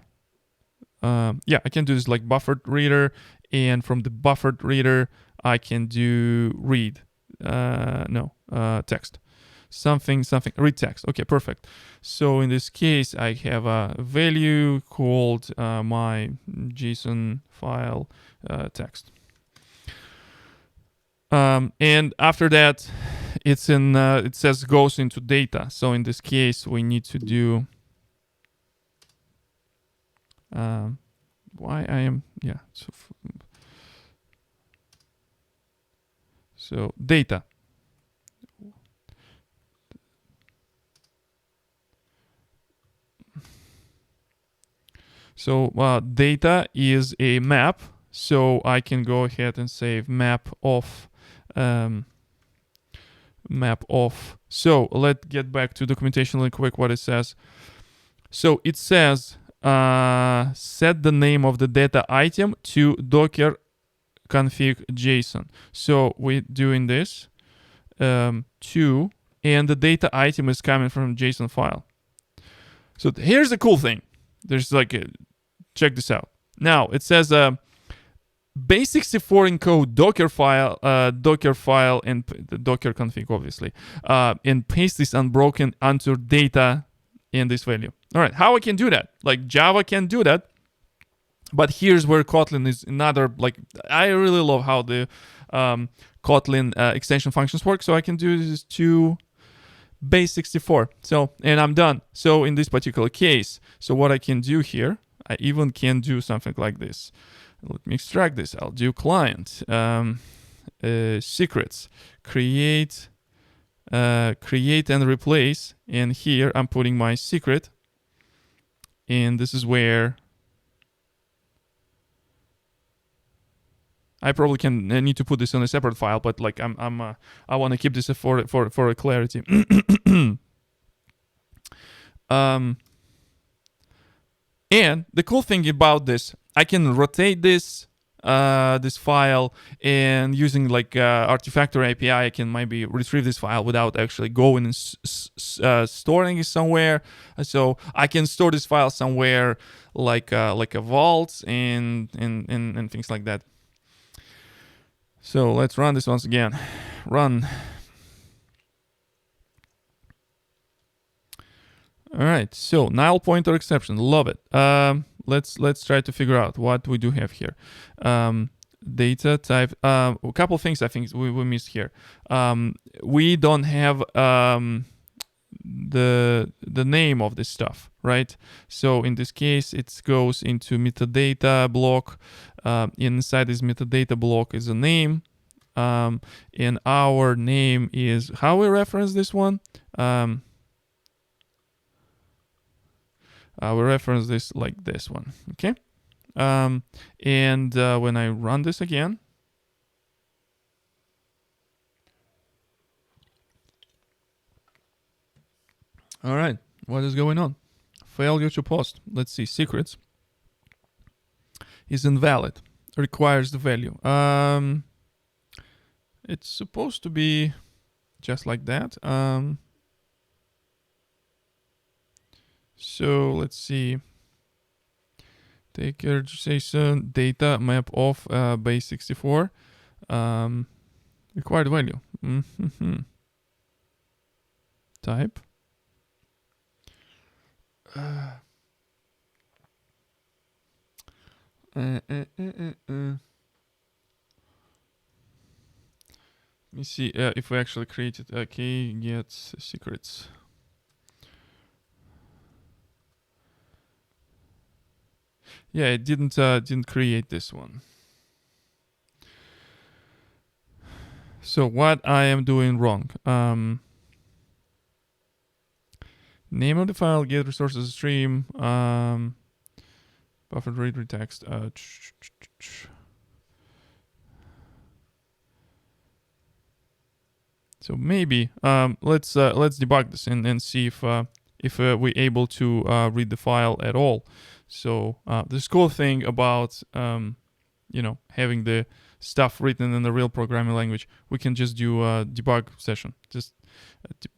yeah, I can do this like buffered reader. And from the buffered reader, I can do read. Text. Something, read text. Okay, perfect. So in this case, I have a value called my JSON file text. And after that, it's in, it says goes into data. So in this case, we need to do, so data. So data is a map, so I can go ahead and say map of. So let's get back to documentation really quick. What it says. So it says set the name of the data item to Docker config JSON. So we're doing this and the data item is coming from JSON file. So here's the cool thing. There's like check this out. Now it says base64 encode Docker file and the Docker config obviously, and paste this unbroken onto data in this value. All right, how I can do that? Like Java can do that, but here's where Kotlin is another, like, I really love how the Kotlin extension functions work. So I can do this to base64. So, and I'm done. So in this particular case, so what I can do here, I even can do something like this. Let me extract this. I'll do client secrets, create and replace. And here I'm putting my secret. And this is where I probably need to put this in a separate file, but like I want to keep this for a clarity. And the cool thing about this, I can rotate this file, and using like Artifactory API, I can maybe retrieve this file without actually going and storing it somewhere. So I can store this file somewhere like a vault and things like that. So let's run this once again. Run. All right. So null pointer exception. Love it. Let's try to figure out what we do have here. Data type. A couple of things I think we missed here. We don't have the name of this stuff, right? So in this case, it goes into metadata block. Inside this metadata block is a name, and our name is how we reference this one. We reference this like this one, okay? And when I run this again, All right, what is going on? Failure to post. Let's see. Secrets is invalid. Requires the value. It's supposed to be just like that. So let's see. Take registration data map of base 64. Required value. Type. Let me see if we actually created. Okay, get secrets. Yeah, it didn't create this one. So what I am doing wrong? Name of the file, get resources stream, buffer read text. So maybe let's debug this and see if we're able to read the file at all. So this cool thing about having the stuff written in the real programming language, we can just do a debug session. Just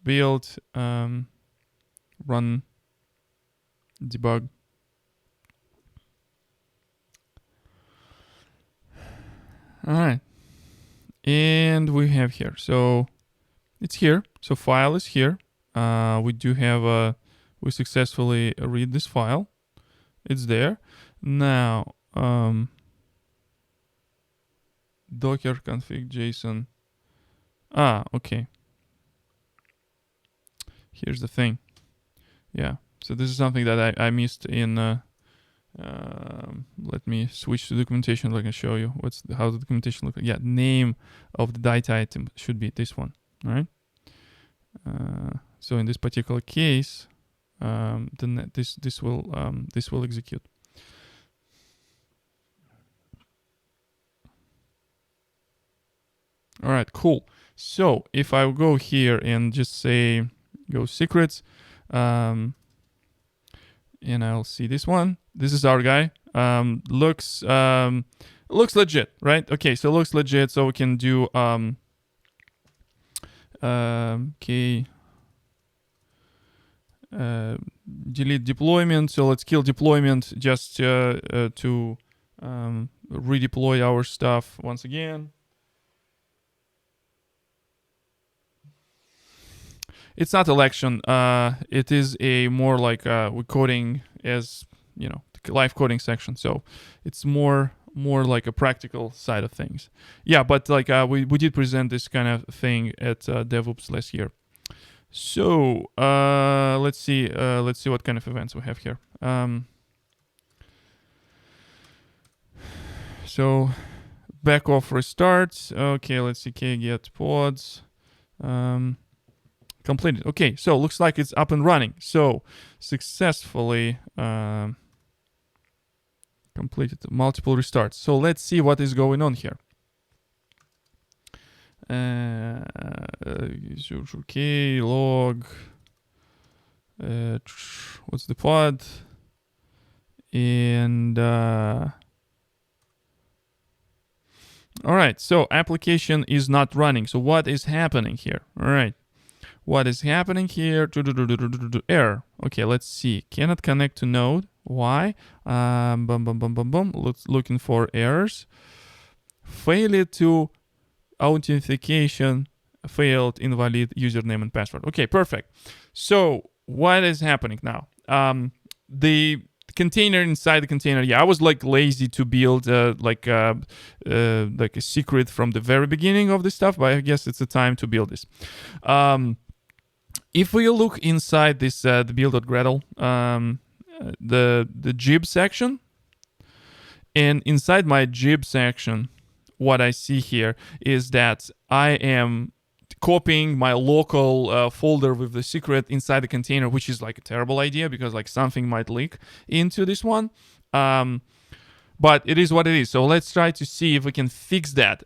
build, run, debug. All right, and we have here. So it's here. So file is here. We do have we successfully read this file. It's there. Now, docker config JSON. Okay. Here's the thing. Yeah. So this is something that I missed in. Let me switch to documentation so I can show you how the documentation looks like. Yeah, name of the data item should be this one. All right. So in this particular case, then this will execute. All right, cool. So if I go here and just say go secrets, and I'll see this one. This is our guy. Looks legit, right? Okay, so it looks legit. So we can do okay. Delete deployment. So let's kill deployment just to redeploy our stuff once again. It's not election. It is a more like we're coding as the live coding section. So it's more like a practical side of things. Yeah, but like we did present this kind of thing at DevOps last year. So let's see what kind of events we have here. So back off restarts. Okay, let's see. Get pods. Completed. Okay, so looks like it's up and running. So successfully completed multiple restarts. So let's see what is going on here. Okay, log. What's the pod? And all right, so application is not running. So what is happening here? All right. What is happening here? Error. Okay, let's see. Cannot connect to node. Why? Looking for errors. Failure to authentication. Failed invalid username and password. Okay, perfect. So what is happening now? The container inside the container. Yeah, I was like lazy to build like a secret from the very beginning of this stuff, but I guess it's the time to build this. If we look inside this the build.gradle, the gib section, and inside my gib section, what I see here is that I am copying my local folder with the secret inside the container, which is like a terrible idea because like something might leak into this one. But it is what it is. So let's try to see if we can fix that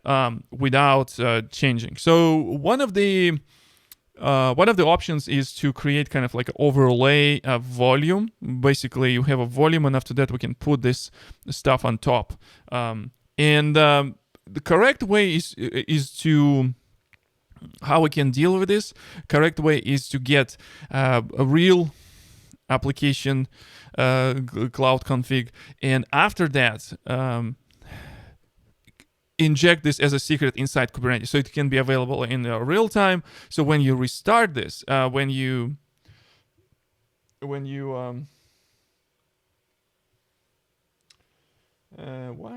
without changing. So one of the one of the options is to create kind of like an overlay volume. Basically, you have a volume, and after that, we can put this stuff on top. The correct way is to how we can deal with this. Correct way is to get a real application cloud config, and after that inject this as a secret inside Kubernetes, so it can be available in real time. So when you restart this, why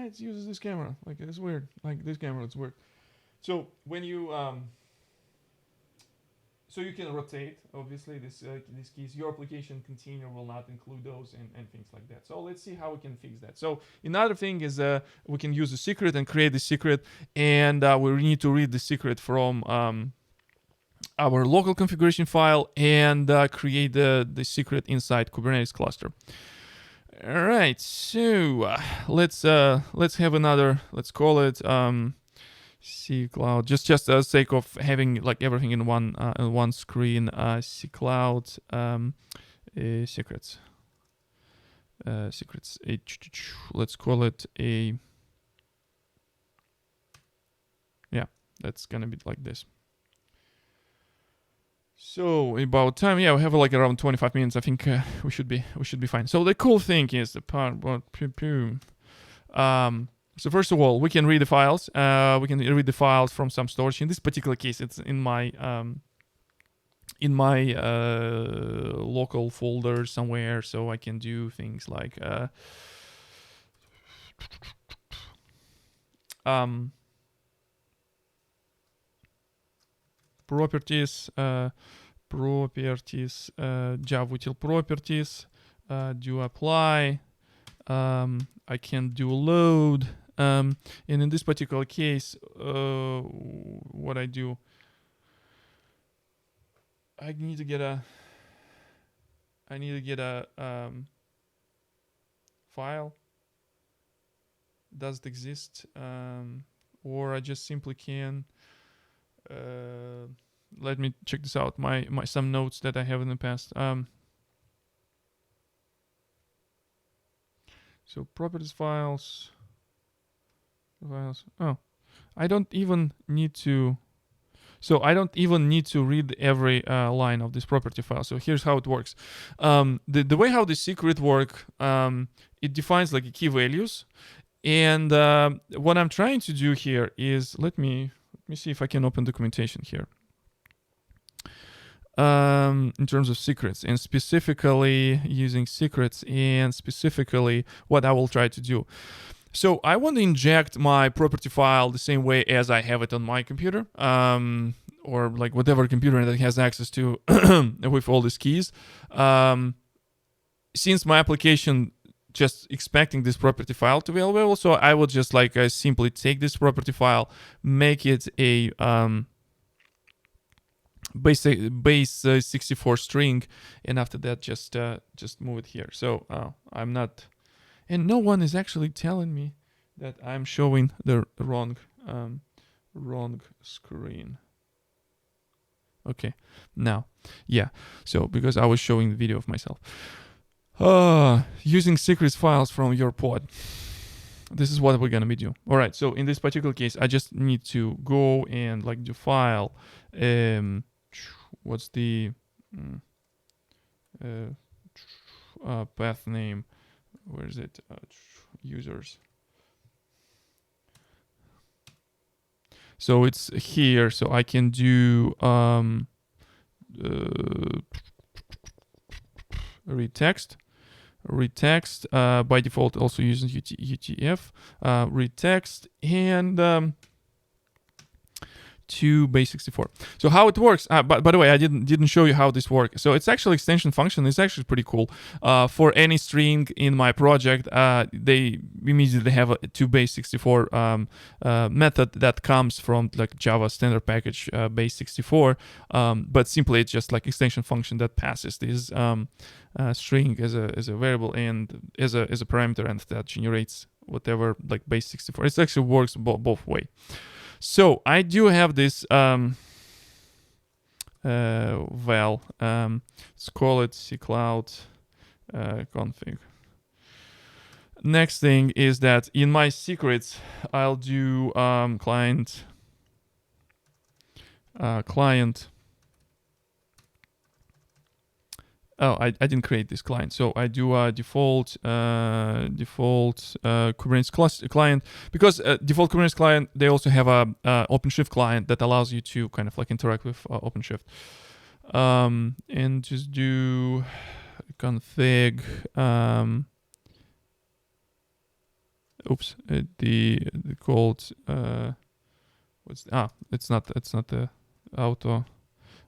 it uses this camera? Like, it's weird. Like, this camera, it's weird. So when you so you can rotate, obviously, these keys. Your application container will not include those and things like that. So let's see how we can fix that. So another thing is we can use a secret and create the secret, and we need to read the secret from our local configuration file and create the secret inside Kubernetes cluster. All right, so let's have another. Let's call it C Cloud, just the sake of having like everything in one screen. C Cloud secrets. Secrets. Let's call it a. Yeah, that's gonna be like this. So about time, yeah, we have like around 25 minutes. I think we should be fine. So the cool thing is the part. So first of all, we can read the files. We can read the files from some storage. In this particular case, it's in my local folder somewhere. So I can do things like properties, Java util properties, do apply. I can do load. And in this particular case, what I do, I need to get a file. Does it exist? Or I just simply can. Let me check this out. My some notes that I have in the past. So properties files. Oh, I don't even need to. So I don't even need to read every line of this property file. So here's how it works. The way how the secret work, it defines like key values, and what I'm trying to do here is let me see if I can open documentation here. In terms of secrets, and specifically using secrets, and specifically what I will try to do. So I want to inject my property file the same way as I have it on my computer, or like whatever computer that has access to with all these keys. Since my application just expecting this property file to be available, so I will just like simply take this property file, make it a base 64 string, and after that just move it here. So I'm not, and no one is actually telling me that I'm showing the wrong screen. Okay, now, yeah. So because I was showing the video of myself, using secrets files from your pod. This is what we're gonna be doing. All right. So in this particular case, I just need to go and like do file. What's the path name? Where is it? Users. So it's here. So I can do read text. By default also uses UTF. Read text and to base 64. So how it works, by the way, I didn't show you how this works. So it's actually extension function. It's actually pretty cool. For any string in my project, they immediately have a to base 64 method that comes from like Java standard package base 64. But simply it's just like extension function that passes this string as a variable and as a parameter, and that generates whatever like base 64. It actually works both way. So I do have this val. Let's call it cloud config. Next thing is that in my secrets, I'll do client. Oh, I didn't create this client, so I do a default Kubernetes client, because default Kubernetes client, they also have a OpenShift client that allows you to kind of like interact with OpenShift, and just do config. The called it's not the auto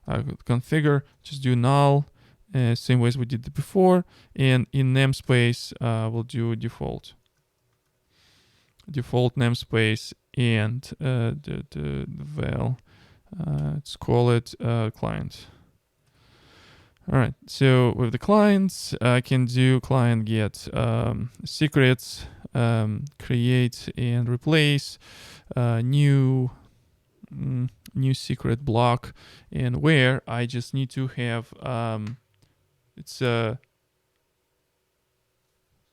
configure. Just do null. Same way as we did before, and in namespace we'll do default namespace, and the val, let's call it client. All right, so with the clients, I can do client get secrets, create and replace new secret block, and where I just need to have it's a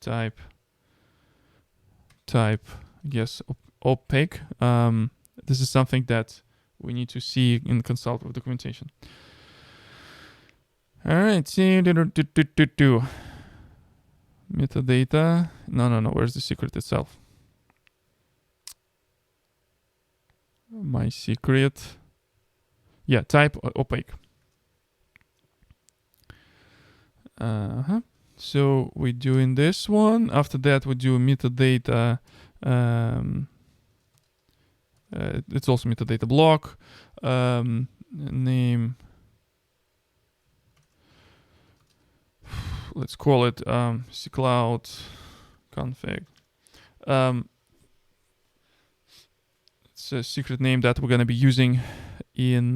type, I guess, opaque. This is something that we need to see in consult with documentation. All right, metadata. No. Where's the secret itself? My secret. Yeah, type opaque. So we're doing this one. After that, we do metadata. It's also metadata block. Name. Let's call it cloud config. It's a secret name that we're going to be using in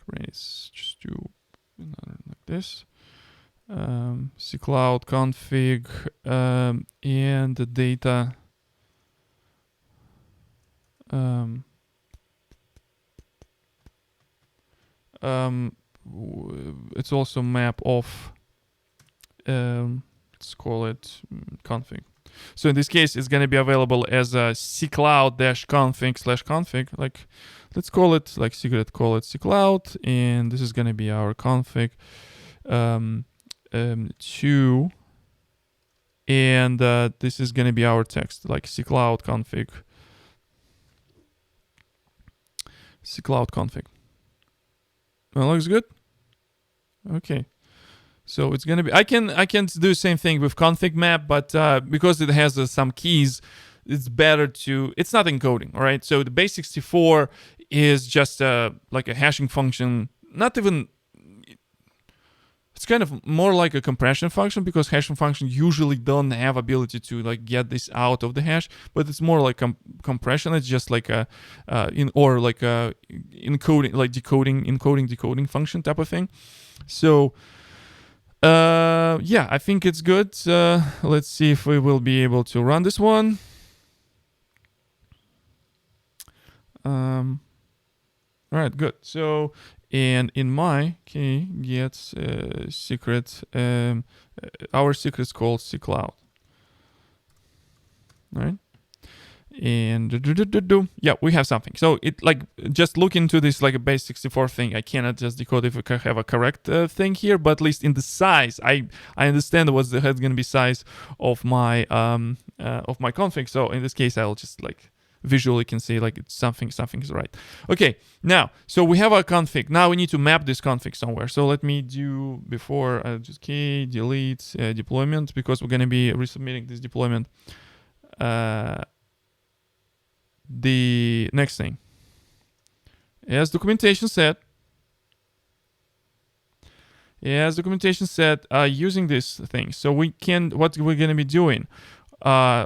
Kubernetes. Just do another like this. Cloud config, and the data. It's also map of. Let's call it config. So in this case, it's going to be available as a cloud-config/config. Like, let's call it like secret. Call it cloud, and this is going to be our config. 2, and this is going to be our text, like cloud config. Cloud config. Well, looks good. Okay. So it's gonna be. I can do the same thing with config map, but because it has some keys, it's better to. It's not encoding, all right. So the base64 is just like a hashing function. Not even. It's kind of more like a compression function, because hashing functions usually don't have ability to like get this out of the hash, but it's more like compression. It's just like a encoding, like decoding function type of thing. So. Yeah, I think it's good. Let's see if we will be able to run this one. All right, good. So, and in my key gets secret. Our secret is called cloud. All right. And yeah, we have something. So it like just look into this like a base 64 thing. I cannot just decode if we can have a correct thing here, but at least in the size, I understand what's the going to be size of my config. So in this case, I'll just like visually can see like it's something is right. Okay, now so we have our config. Now we need to map this config somewhere. So let me do before just key delete deployment, because we're going to be resubmitting this deployment. The next thing, as documentation said, using this thing. So we can, what we're going to be doing,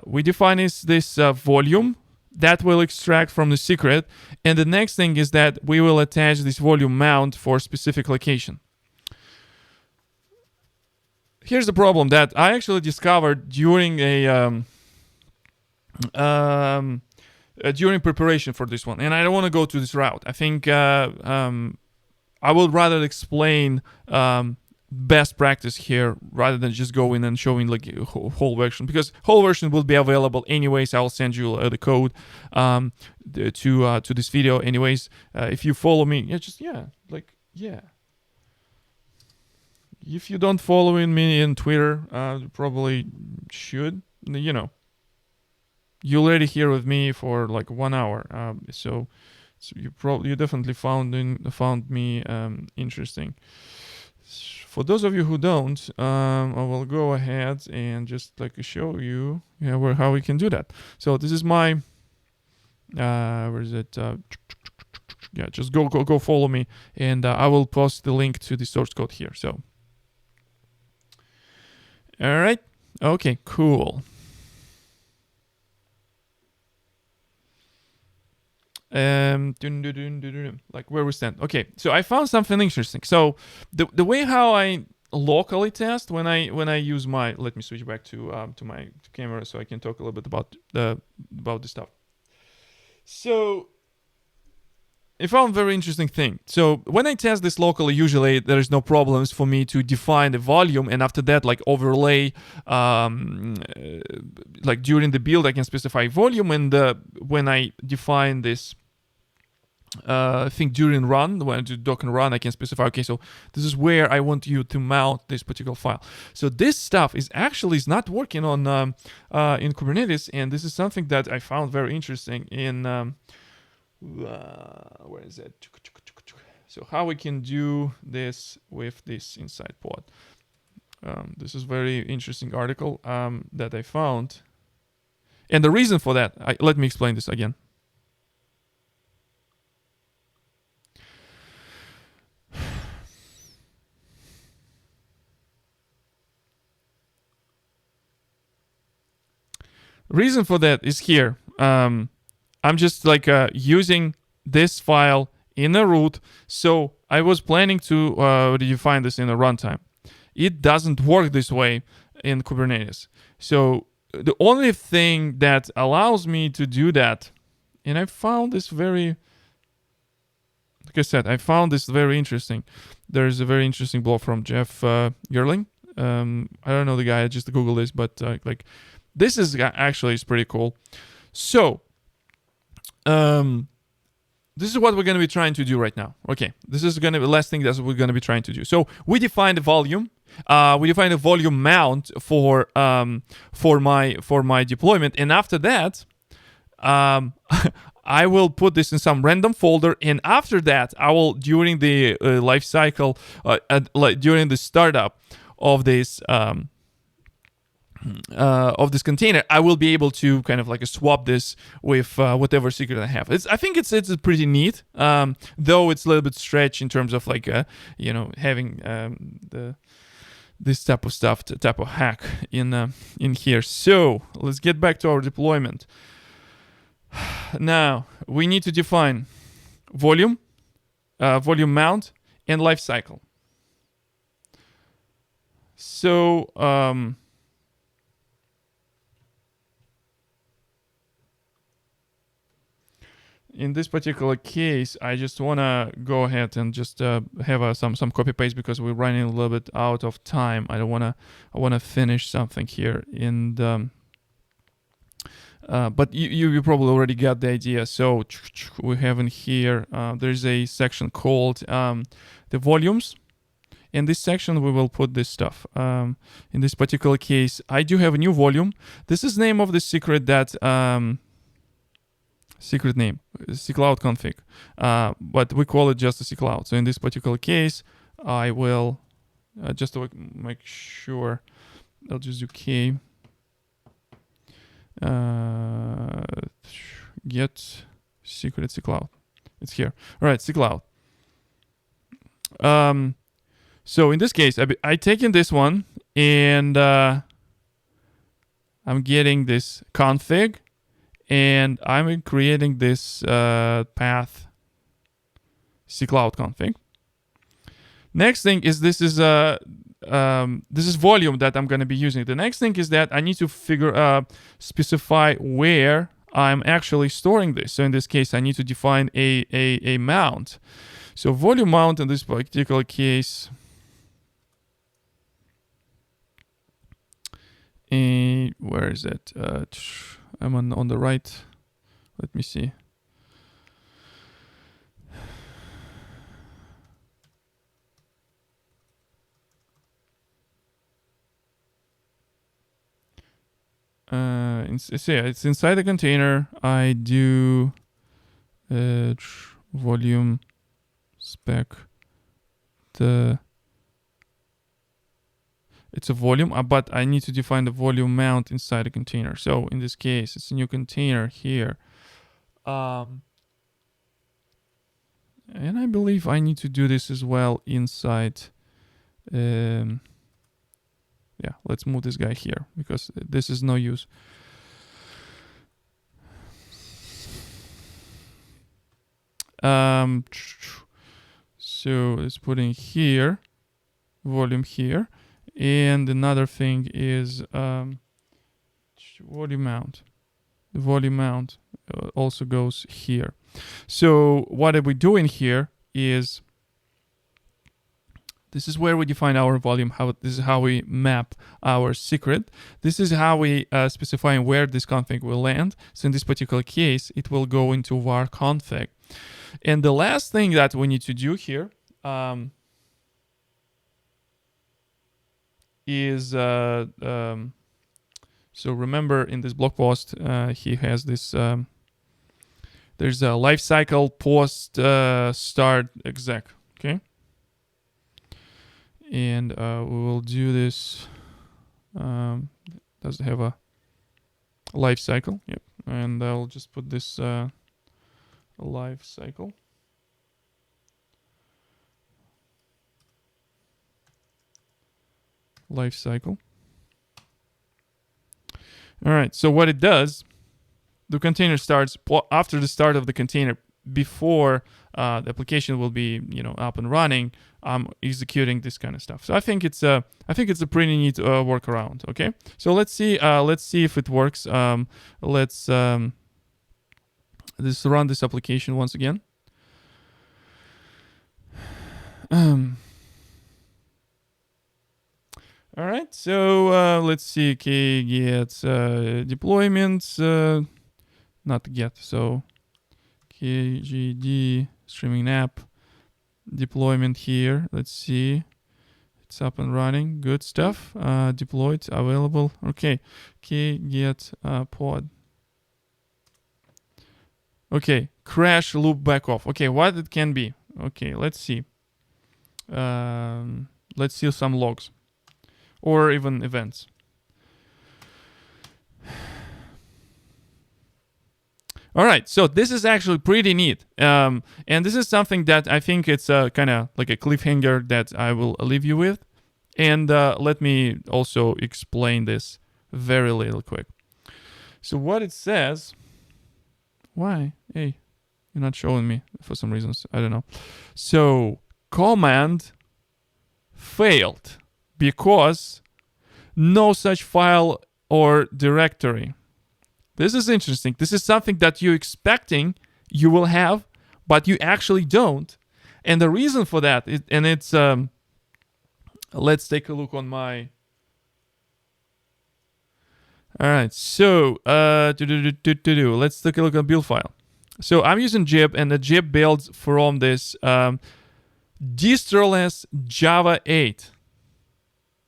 we define this volume that will extract from the secret, and the next thing is that we will attach this volume mount for specific location. Here's the problem that I actually discovered during a during preparation for this one, and I don't want to go to this route. I think I would rather explain best practice here rather than just going and showing like a whole version, because whole version will be available anyways. I'll send you the code to this video anyways. If you follow me, if you don't follow me in Twitter, you probably should. You're already here with me for like 1 hour, so you definitely found me interesting. For those of you who don't, I will go ahead and just like show you how we can do that. So this is my where is it? Just go follow me, and I will post the link to the source code here. So all right, okay, cool. Like where we stand. Okay, so I found something interesting. So the way how I locally test when I use my, let me switch back to my camera so I can talk a little bit about this stuff. So I found a very interesting thing. So when I test this locally, usually there is no problems for me to define the volume, and after that, like overlay, like during the build, I can specify volume, and when I define this thing during run, when I do docker run, I can specify, okay, so this is where I want you to mount this particular file. So this stuff is not working on in Kubernetes, and this is something that I found very interesting in where is it? So how we can do this with this inside pod. This is very interesting article that I found, and the reason for that, let me explain this again. Reason for that is here. I'm just like using this file in a root. So I was planning to define this in a runtime. It doesn't work this way in Kubernetes. So the only thing that allows me to do that, and I found this very, like I said, I found this very interesting. There's a very interesting blog from Jeff Gerling. I don't know the guy, I just Googled this, but like this is actually is pretty cool. So this is what we're going to be trying to do right now. Okay, this is going to be the last thing that we're going to be trying to do. So we define the volume. We define a volume mount for my deployment, and after that, I will put this in some random folder, and after that, I will during the life cycle, during the startup of this container, I will be able to kind of like swap this with whatever secret I have. I think it's pretty neat, though it's a little bit stretched in terms of like having this type of stuff, type of hack in here. So let's get back to our deployment. Now we need to define volume, volume mount, and life cycle. So in this particular case, I just want to go ahead and just have some copy paste because we're running a little bit out of time. I want to finish something here, and but you probably already got the idea. So we have in here there's a section called the volumes. In this section, we will put this stuff. In this particular case, I do have a new volume. This is the name of the secret that. Secret name, cloud config, but we call it just a cloud. So in this particular case, I will just to make sure, I'll just do k get secret cloud. It's here. All right, cloud. So in this case, I taken this one and I'm getting this config. And I'm creating this path cloud config. Next thing is this is volume that I'm going to be using. The next thing is that I need to specify where I'm actually storing this. So in this case, I need to define a mount. So volume mount in this particular case, where is it? I'm on the right. Let me see. It's inside the container. I do volume spec. It's a volume, but I need to define the volume mount inside the container. So in this case, it's a new container here. And I believe I need to do this as well inside. Yeah, let's move this guy here because this is no use. So let's put in here, volume here. And another thing is volume mount. The volume mount also goes here. So what are we doing here is this is where we define our volume. This is how we map our secret. This is how we specify where this config will land. So in this particular case, it will go into var config. And the last thing that we need to do here is so remember in this blog post he has this there's a lifecycle post start exec, okay, and we will do this. Does it have a lifecycle? Yep. And I'll just put this lifecycle. Lifecycle. All right. So what it does, the container starts after the start of the container, before the application will be up and running. I'm executing this kind of stuff. So I think it's a pretty neat workaround. Okay. So let's see if it works. Let's run this application once again. All right, so let's see. Okay, get deployment, not get. So KGD streaming app deployment here. Let's see, it's up and running. Good stuff. Deployed, available. Okay, get pod. Okay, crash loop back off. Okay, what it can be? Okay, let's see. Let's see some logs. Or even events. All right, so this is actually pretty neat. And this is something that I think it's kind of like a cliffhanger that I will leave you with. And let me also explain this very little quick. So what it says... Why? Hey, you're not showing me for some reasons. I don't know. So, command failed. Because no such file or directory. This is interesting. This is something that you're expecting you will have, but you actually don't. And the reason for that, it's let's take a look on my. All right, so let's take a look at build file. So I'm using Jib, and the Jib builds from this distroless Java 8.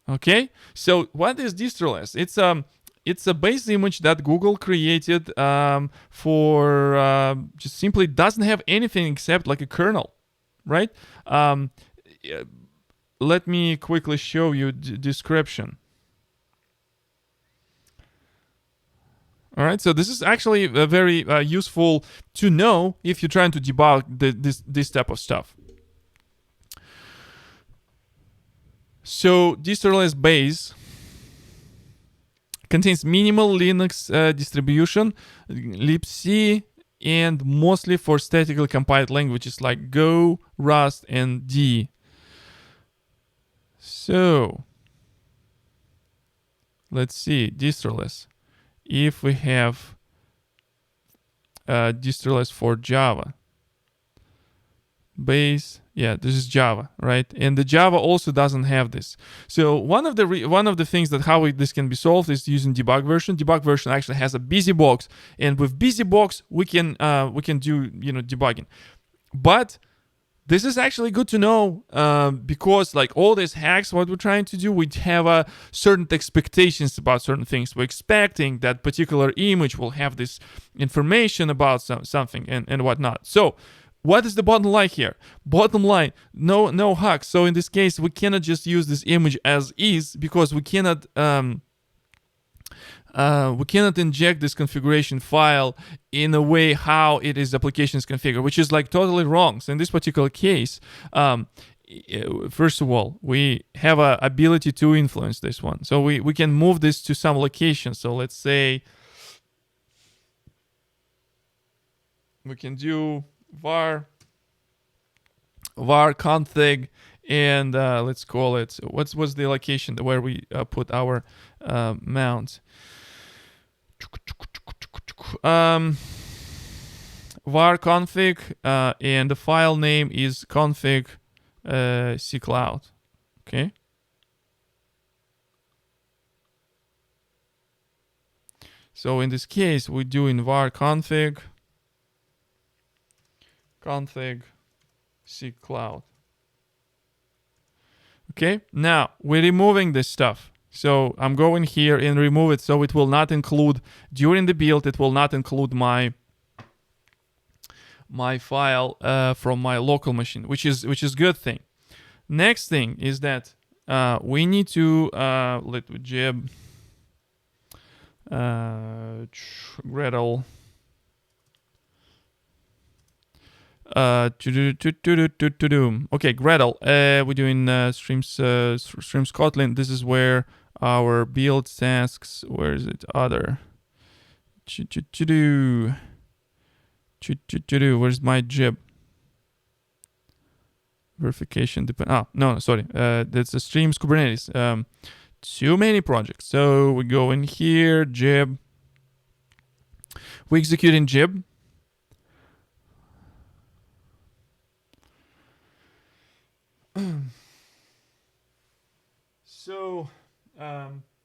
Okay, so what is distroless? It's a base image that Google created for just simply doesn't have anything except like a kernel, right? Let me quickly show you the description. All right, so this is actually very useful to know if you're trying to debug this type of stuff. So distroless base contains minimal Linux distribution, libc, and mostly for statically compiled languages like Go, Rust, and D. So let's see, distroless. If we have distrless for Java. Base, yeah, this is Java, right? And the Java also doesn't have this. So one of the things that this can be solved is using debug version. Debug version actually has a busy box, and with busy box we can do debugging. But this is actually good to know because like all these hacks, what we're trying to do, we have certain expectations about certain things. We're expecting that particular image will have this information about something and whatnot. So what is the bottom line here? Bottom line, no hacks. So in this case, we cannot just use this image as is because we cannot inject this configuration file in a way how it is applications configured, which is like totally wrong. So in this particular case, first of all, we have a ability to influence this one. So we can move this to some location. So let's say we can do var config, and let's call it, what's the location where we put our mount. Var config, and the file name is config cloud. Okay. So in this case, we're doing var config cloud. Okay, now we're removing this stuff. So I'm going here and remove it, so it will not include during the build. It will not include my file from my local machine, which is good thing. Next thing is that we need to let Jib Gradle. Okay, Gradle. We're doing streams Kotlin. This is where our build tasks. Where is it? Other. Where's my Jib? Verification depend. Sorry. That's the streams Kubernetes. Too many projects. So we go in here. Jib. We execute in Jib. So,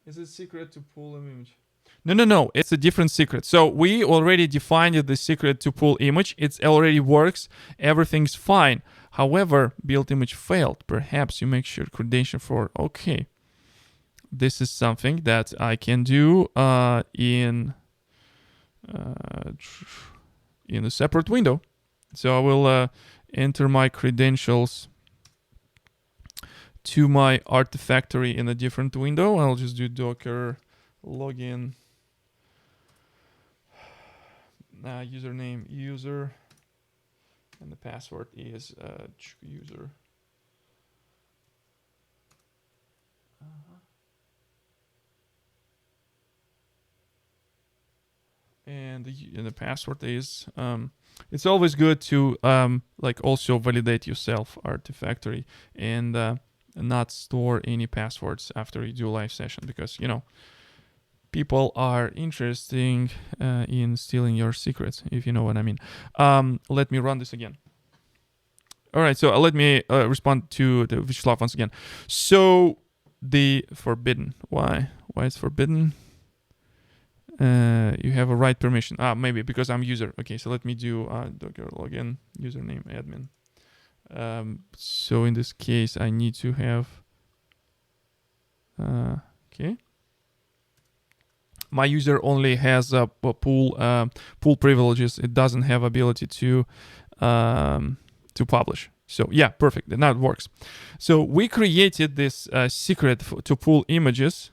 is it secret to pull an image? No. It's a different secret. So we already defined the secret to pull image. It already works. Everything's fine. However, build image failed. Perhaps you make sure credential for. Okay. This is something that I can do in a separate window. So I will enter my credentials to my Artifactory in a different window. I'll just do docker login, username user, and the password is user. And the password is it's always good to like also validate yourself Artifactory and not store any passwords after you do a live session, because people are interested in stealing your secrets, if you know what I mean. Let me run this again. All right, so let me respond to the Vyacheslav once again. So the forbidden, why it's forbidden? You have a write permission. Maybe because I'm user. Okay, so let me do docker login, username admin. So in this case, I need to have. Okay. My user only has a pool privileges. It doesn't have ability to publish. So yeah, perfect. Now it works. So we created this secret to pull images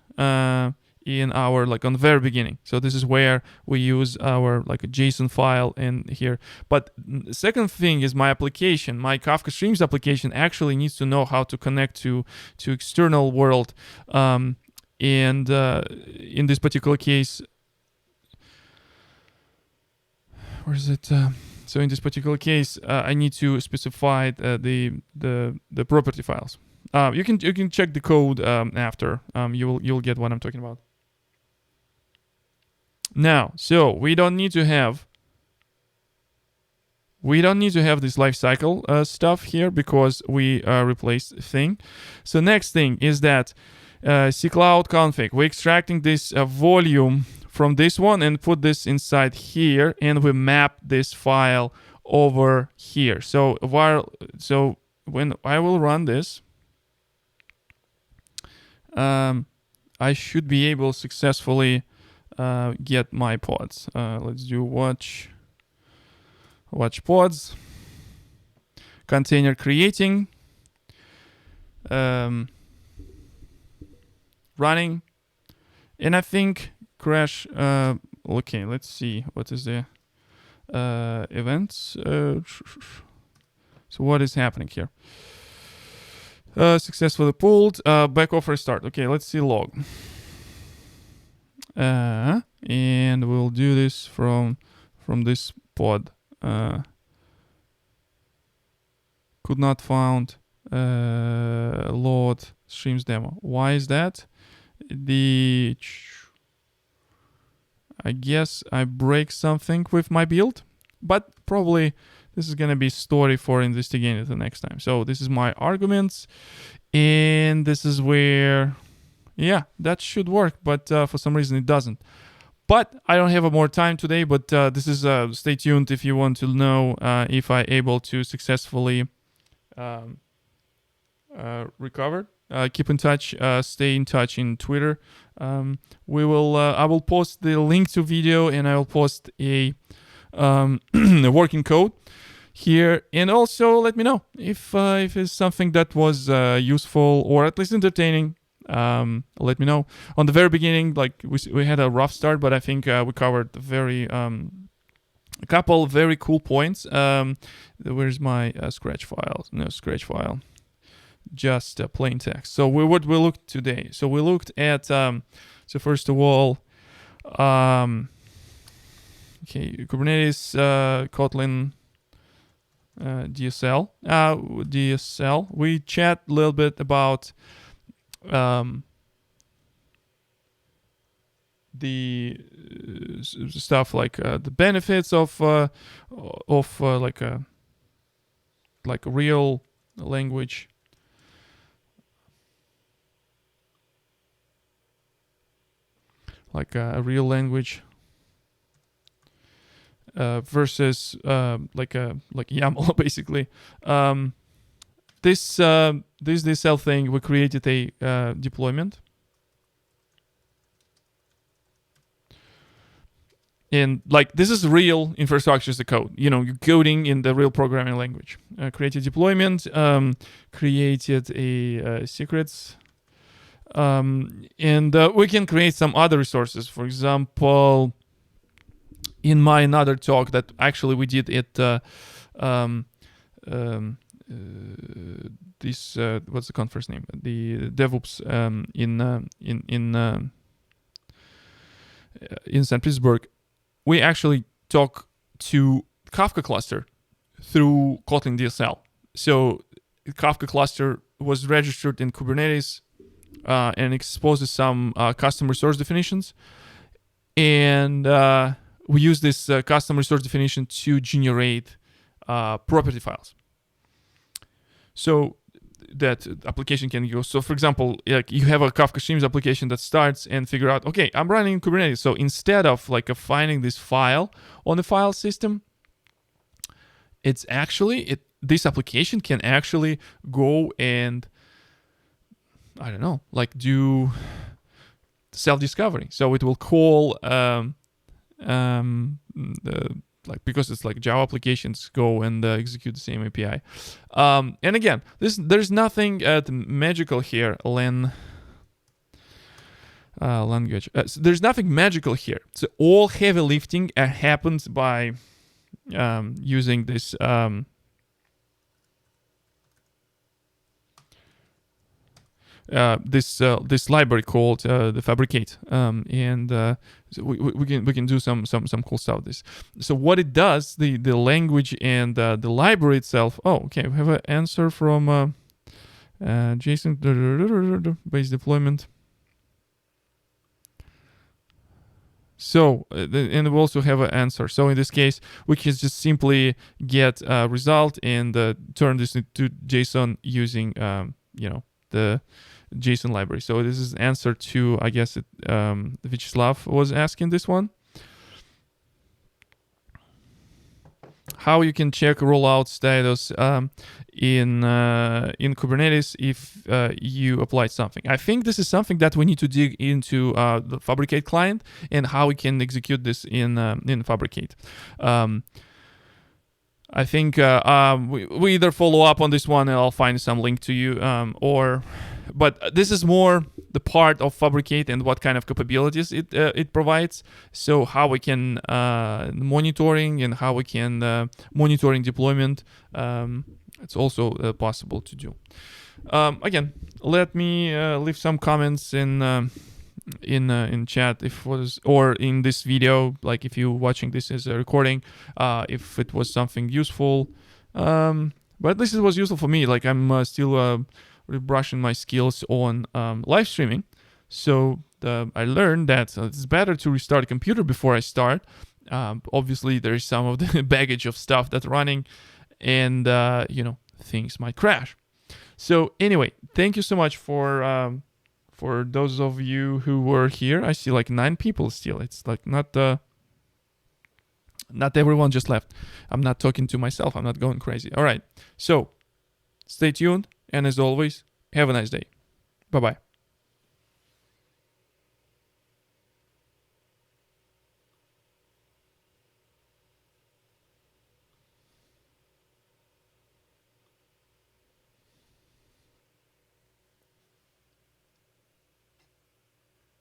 in our on the very beginning. So this is where we use our a JSON file in here. But the second thing is my application, my Kafka Streams application actually needs to know how to connect to external world. And in this particular case, where is it? So in this particular case, I need to specify the property files. You can check the code after. You'll get what I'm talking about. Now, so we don't need to have we don't need to have this lifecycle stuff here because we replaced thing. So next thing is that cloud config. We're extracting this volume from this one and put this inside here, and we map this file over here. So when I will run this, I should be able to successfully get my pods. Let's do watch pods, container creating, running, and I think crash. Okay, let's see what is the events. So what is happening here? Successfully pulled. Back off restart. Okay, let's see log. And we'll do this from this pod. Could not found load streams demo. Why is that? I guess I break something with my build, but probably this is gonna be story for investigating the next time. So this is my arguments, and this is where, yeah, that should work, but for some reason it doesn't. But I don't have more time today, but this is, stay tuned if you want to know if I'm able to successfully recover. Keep in touch, stay in touch in Twitter. I will post the link to video, and I will post a working code here, and also let me know if it's something that was useful or at least entertaining. Let me know. On the very beginning, like we had a rough start, but I think we covered a couple very cool points. Where's my Scratch file? No Scratch file, just plain text. So what we looked today. So we looked at so first of all, Kubernetes Kotlin DSL. DSL. We chat a little bit about the stuff like the benefits of like a real language, versus like YAML basically. This DSL thing, we created a deployment, and like this is real infrastructure as a code. You know, you're coding in the real programming language. Created deployment, created a secrets, and we can create some other resources. For example, in my another talk that actually we did at this what's the conference name? The DevOps in St. Petersburg. We actually talk to Kafka cluster through Kotlin DSL. So Kafka cluster was registered in Kubernetes and exposes some custom resource definitions, and we use this custom resource definition to generate property files. So that application can go. So for example, like you have a Kafka Streams application that starts and figure out, okay, I'm running in Kubernetes. So instead of like finding this file on the file system, it's actually, this application can actually go and, I don't know, like do self-discovery. So it will call, because it's like Java applications go and execute the same API. And again, there's nothing magical here. Language. So there's nothing magical here. So all heavy lifting happens by using this this library called the Fabricate, and so we can do some cool stuff with this. So what it does, the language and the library itself. Oh, okay, we have an answer from Jason. Base deployment. So, and we also have an answer. So in this case, we can just simply get a result and turn this into JSON using, the JSON library. So this is answer to, I guess, Vyacheslav was asking this one. How you can check rollout status in Kubernetes if you applied something. I think this is something that we need to dig into the Fabricate client and how we can execute this in Fabricate. I think we either follow up on this one and I'll find some link to you, but this is more the part of Fabricate and what kind of capabilities it provides. So how we can monitoring and how we can monitoring deployment. It's also possible to do. Again, let me leave some comments in chat or in this video, like if you're watching this as a recording, if it was something useful. But this was useful for me. Like I'm still brushing my skills on live streaming. So I learned that it's better to restart a computer before I start. Obviously, there is some of the baggage of stuff that's running, and things might crash. So anyway, thank you so much for those of you who were here. I see like 9 people still. It's like not everyone just left. I'm not talking to myself. I'm not going crazy. All right. So stay tuned. And as always, have a nice day. Bye-bye.